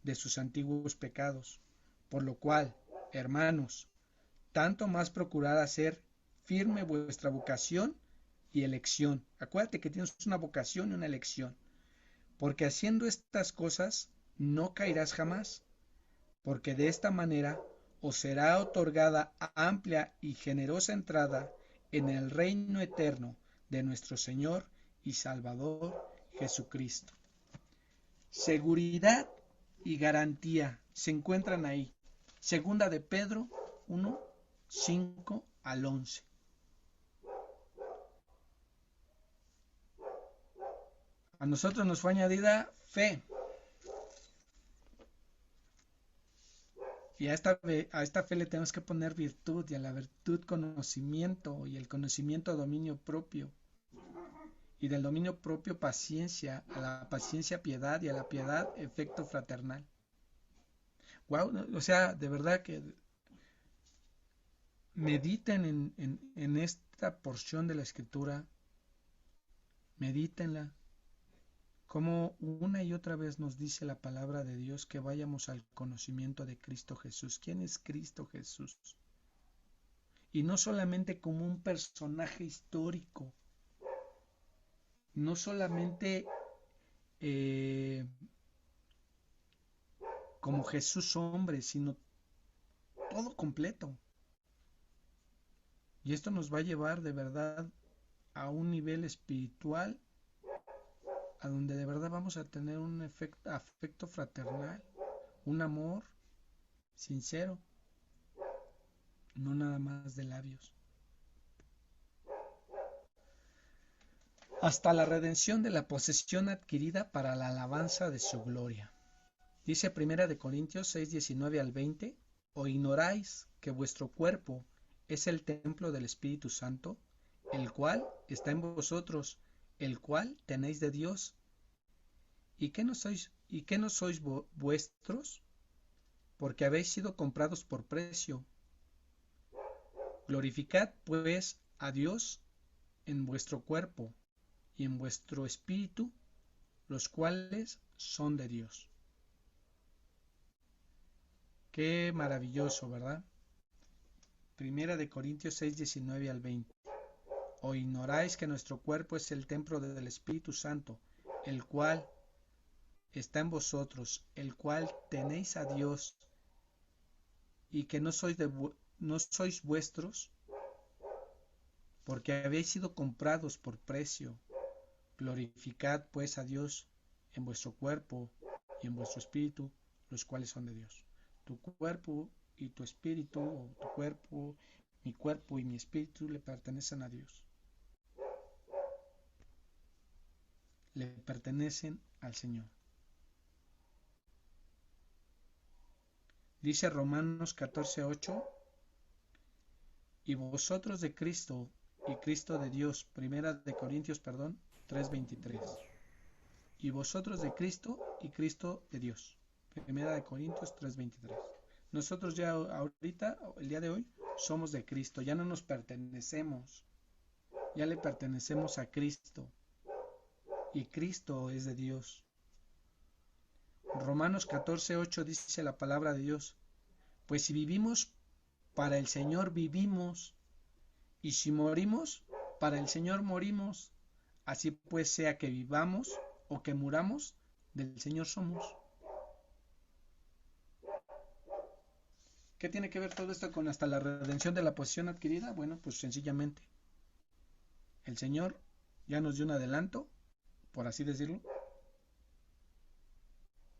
de sus antiguos pecados. Por lo cual, hermanos, tanto más procurad hacer firme vuestra vocación y elección. Acuérdate que tienes una vocación y una elección. Porque haciendo estas cosas no caerás jamás, porque de esta manera os será otorgada amplia y generosa entrada en el reino eterno de nuestro Señor y Salvador Jesucristo. Seguridad y garantía se encuentran ahí. Segunda de Pedro 1, 5 al 11. A nosotros nos fue añadida fe. Y a esta fe le tenemos que poner virtud, y a la virtud conocimiento, y el conocimiento dominio propio, y del dominio propio paciencia, a la paciencia piedad, y a la piedad efecto fraternal. Wow, o sea, de verdad que mediten en esta porción de la escritura, medítenla, como una y otra vez nos dice la palabra de Dios que vayamos al conocimiento de Cristo Jesús. ¿Quién es Cristo Jesús? Y no solamente como un personaje histórico, no solamente como Jesús hombre, sino todo completo. Y esto nos va a llevar de verdad a un nivel espiritual a donde de verdad vamos a tener un afecto fraternal, un amor sincero, no nada más de labios. Hasta la redención de la posesión adquirida para la alabanza de su gloria. Dice 1 Corintios 6, 19 al 20. ¿O ignoráis que vuestro cuerpo es el templo del Espíritu Santo, el cual está en vosotros, el cual tenéis de Dios, y que no sois vuestros? Porque habéis sido comprados por precio. Glorificad pues a Dios en vuestro cuerpo y en vuestro espíritu, los cuales son de Dios. Qué maravilloso, ¿verdad? Primera de Corintios 6, 19 al 20. ¿O ignoráis que nuestro cuerpo es el templo del Espíritu Santo, el cual está en vosotros, el cual tenéis a Dios, y que no sois vuestros, porque habéis sido comprados por precio? Glorificad pues a Dios en vuestro cuerpo y en vuestro espíritu, los cuales son de Dios. Tu cuerpo y tu espíritu, o tu cuerpo y mi espíritu le pertenecen a Dios. Le pertenecen al Señor. Dice Romanos 14:8, y vosotros de Cristo y Cristo de Dios. Primera de Corintios, 3:23. Y vosotros de Cristo y Cristo de Dios. Primera de Corintios 3:23. Nosotros ya ahorita, el día de hoy, somos de Cristo, ya no nos pertenecemos, ya le pertenecemos a Cristo, y Cristo es de Dios. Romanos 14:8 dice la palabra de Dios: pues si vivimos, para el Señor vivimos, y si morimos, para el Señor morimos. Así pues, sea que vivamos o que muramos, del Señor somos. ¿Qué tiene que ver todo esto con hasta la redención de la posesión adquirida? Bueno, pues sencillamente, el Señor ya nos dio un adelanto, por así decirlo.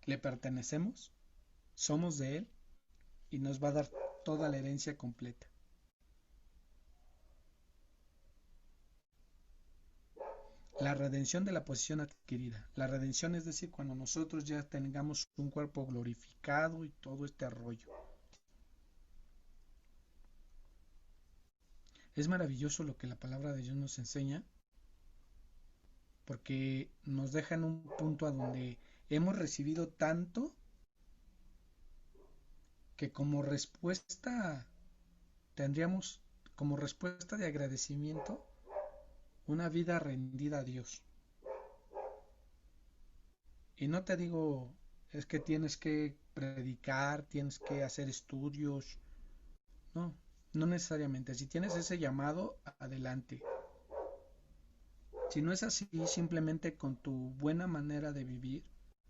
Le pertenecemos, somos de Él, y nos va a dar toda la herencia completa. La redención de la posesión adquirida. La redención es decir, cuando nosotros ya tengamos un cuerpo glorificado y todo este rollo. Es maravilloso lo que la palabra de Dios nos enseña, porque nos deja en un punto a donde hemos recibido tanto que como respuesta tendríamos, como respuesta de agradecimiento, una vida rendida a Dios. Y no te digo, es que tienes que predicar, tienes que hacer estudios. No, no necesariamente. Si tienes ese llamado, adelante. Si no es así, simplemente con tu buena manera de vivir,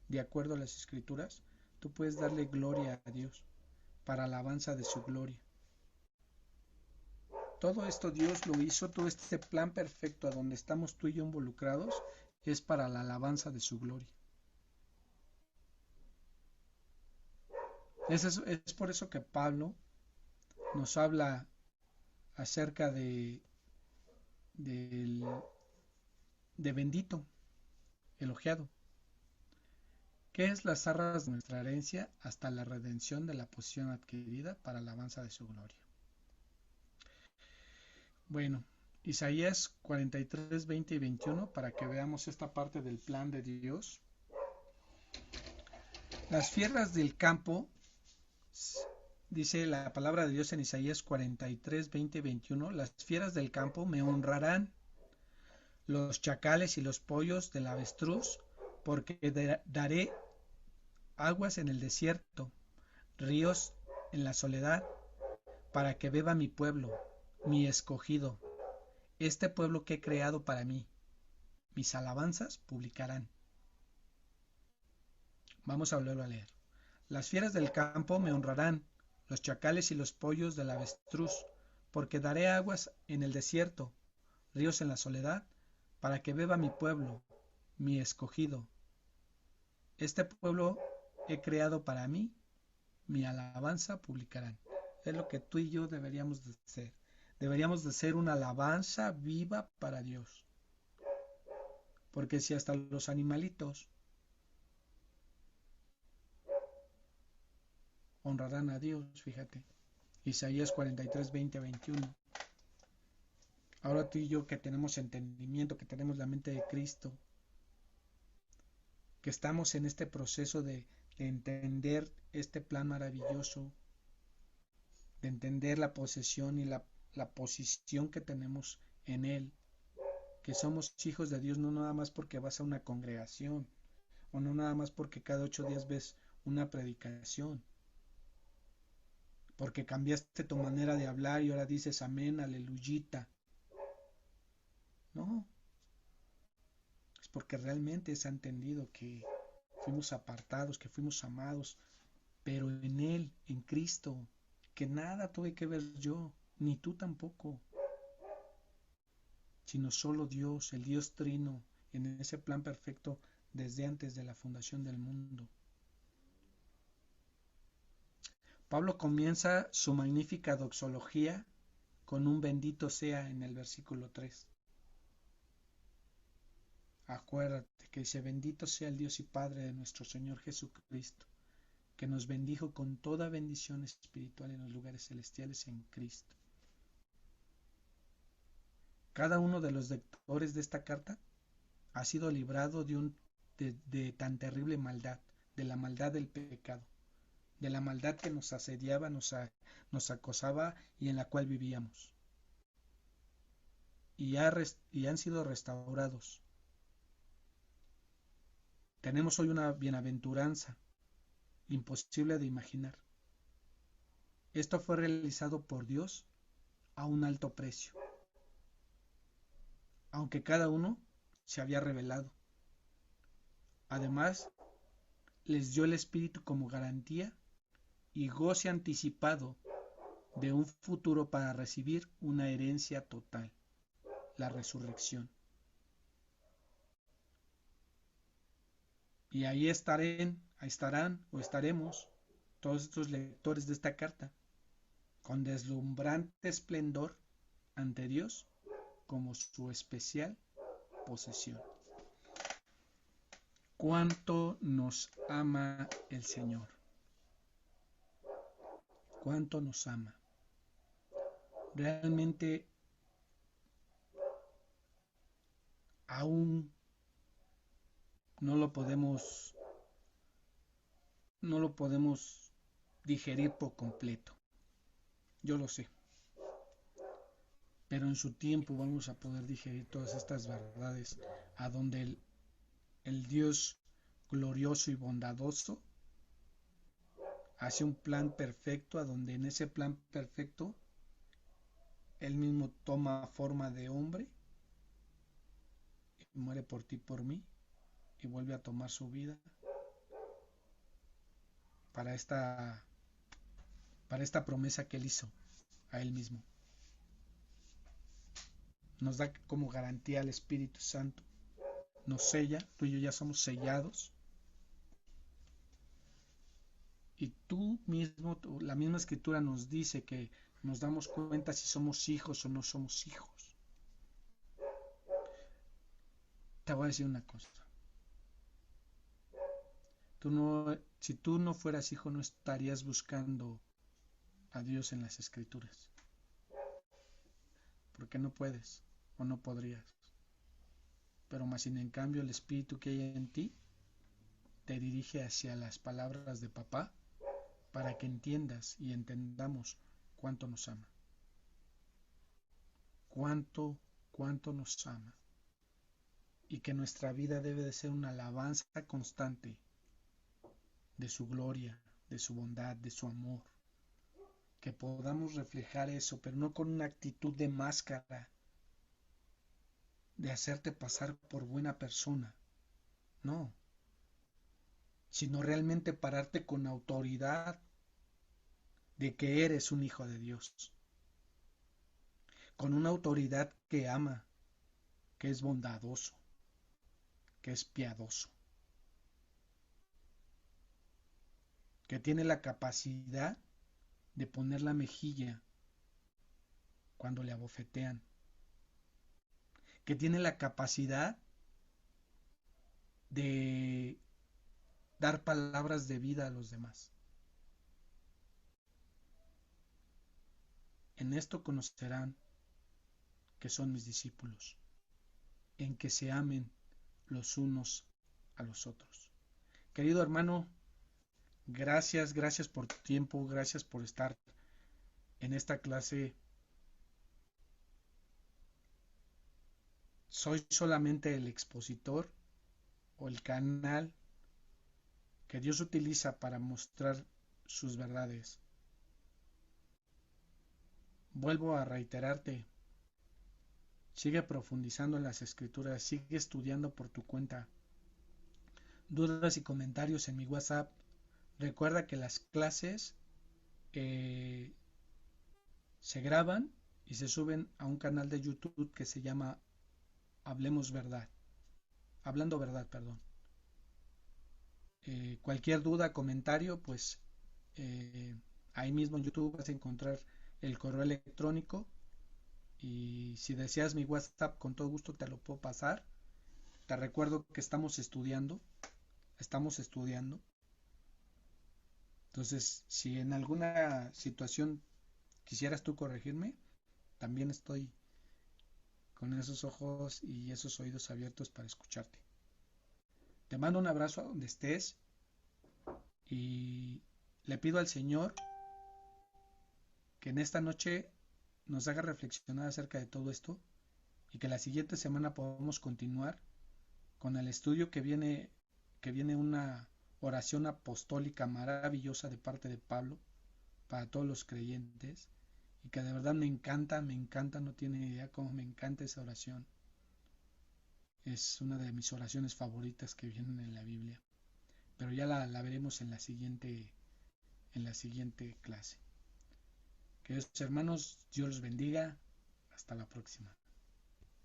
de acuerdo a las Escrituras, tú puedes darle gloria a Dios para alabanza de su gloria. Todo esto Dios lo hizo, todo este plan perfecto a donde estamos tú y yo involucrados, es para la alabanza de su gloria. Es por eso que Pablo nos habla acerca de bendito, elogiado, que es las arras de nuestra herencia hasta la redención de la posesión adquirida para la alabanza de su gloria. Bueno, Isaías 43, 20 y 21, para que veamos esta parte del plan de Dios. Las fieras del campo, dice la palabra de Dios en Isaías 43, 20 y 21, las fieras del campo me honrarán, los chacales y los pollos del avestruz, porque daré aguas en el desierto, ríos en la soledad, para que beba mi pueblo, mi escogido, este pueblo que he creado para mí. Mis alabanzas publicarán. Vamos a volverlo a leer. Las fieras del campo me honrarán, los chacales y los pollos del avestruz, porque daré aguas en el desierto, ríos en la soledad, para que beba mi pueblo, mi escogido. Este pueblo he creado para mí, mi alabanza publicarán. Es lo que tú y yo deberíamos de ser. Deberíamos de ser una alabanza viva para Dios. Porque si hasta los animalitos honrarán a Dios, fíjate. Isaías 43, 20 a 21. Ahora tú y yo que tenemos entendimiento, que tenemos la mente de Cristo, que estamos en este proceso de entender este plan maravilloso, de entender la posesión y la posición que tenemos en Él, que somos hijos de Dios no nada más porque vas a una congregación, o no nada más porque cada 8 días ves una predicación, porque cambiaste tu manera de hablar y ahora dices amén, aleluyita. No, es porque realmente se ha entendido que fuimos apartados, que fuimos amados, pero en Él, en Cristo, que nada tuve que ver yo, ni tú tampoco, sino solo Dios, el Dios Trino, en ese plan perfecto desde antes de la fundación del mundo. Pablo comienza su magnífica doxología con un bendito sea en el versículo 3. Acuérdate que dice, bendito sea el Dios y Padre de nuestro Señor Jesucristo, que nos bendijo con toda bendición espiritual en los lugares celestiales en Cristo. Cada uno de los lectores de esta carta ha sido librado de tan terrible maldad, de la maldad del pecado, de la maldad que nos asediaba, nos acosaba y en la cual vivíamos. Y han sido restaurados. Tenemos hoy una bienaventuranza imposible de imaginar. Esto fue realizado por Dios a un alto precio, aunque cada uno se había revelado. Además, les dio el Espíritu como garantía y goce anticipado de un futuro para recibir una herencia total, la resurrección. Y ahí estarán o estaremos todos estos lectores de esta carta, con deslumbrante esplendor ante Dios como su especial posesión. Cuánto nos ama el Señor. Cuánto nos ama. Realmente aún no lo podemos digerir por completo. Yo lo sé. Pero en su tiempo vamos a poder digerir todas estas verdades a donde el Dios glorioso y bondadoso hace un plan perfecto, a donde en ese plan perfecto Él mismo toma forma de hombre y muere por ti, por mí, y vuelve a tomar su vida para esta promesa que Él hizo a Él mismo. Nos da como garantía al Espíritu Santo, nos sella, tú y yo ya somos sellados. Y tú mismo, la misma escritura nos dice que nos damos cuenta si somos hijos o no somos hijos. Te voy a decir una cosa. Si tú no fueras hijo, no estarías buscando a Dios en las escrituras. Porque no puedes o no podrías. Pero más sin en cambio el Espíritu que hay en ti te dirige hacia las palabras de papá para que entiendas y entendamos cuánto nos ama. Cuánto nos ama. Y que nuestra vida debe de ser una alabanza constante de su gloria, de su bondad, de su amor. Que podamos reflejar eso, pero no con una actitud de máscara, de hacerte pasar por buena persona. No. Sino realmente pararte con autoridad de que eres un hijo de Dios. Con una autoridad que ama, que es bondadoso, que es piadoso, que tiene la capacidad de poner la mejilla cuando le abofetean, que tiene la capacidad de dar palabras de vida a los demás. En esto conocerán que son mis discípulos, en que se amen los unos a los otros. Querido hermano, gracias por tu tiempo, gracias por estar en esta clase. Soy solamente el expositor o el canal que Dios utiliza para mostrar sus verdades. Vuelvo a reiterarte, sigue profundizando en las escrituras, sigue estudiando por tu cuenta. Dudas y comentarios en mi WhatsApp. Recuerda que las clases eh, se graban y se suben a un canal de YouTube que se llama Hablemos Verdad. Hablando Verdad, perdón. Cualquier duda, comentario, pues ahí mismo en YouTube vas a encontrar el correo electrónico y si deseas mi WhatsApp con todo gusto te lo puedo pasar. Te recuerdo que estamos estudiando. Entonces, si en alguna situación quisieras tú corregirme, también estoy con esos ojos y esos oídos abiertos para escucharte. Te mando un abrazo a donde estés y le pido al Señor que en esta noche nos haga reflexionar acerca de todo esto y que la siguiente semana podamos continuar con el estudio que viene una oración apostólica maravillosa de parte de Pablo para todos los creyentes y que de verdad me encanta, no tiene idea cómo me encanta esa oración. Es una de mis oraciones favoritas que vienen en la Biblia, pero ya la veremos en la siguiente clase. Queridos hermanos, Dios los bendiga. Hasta la próxima.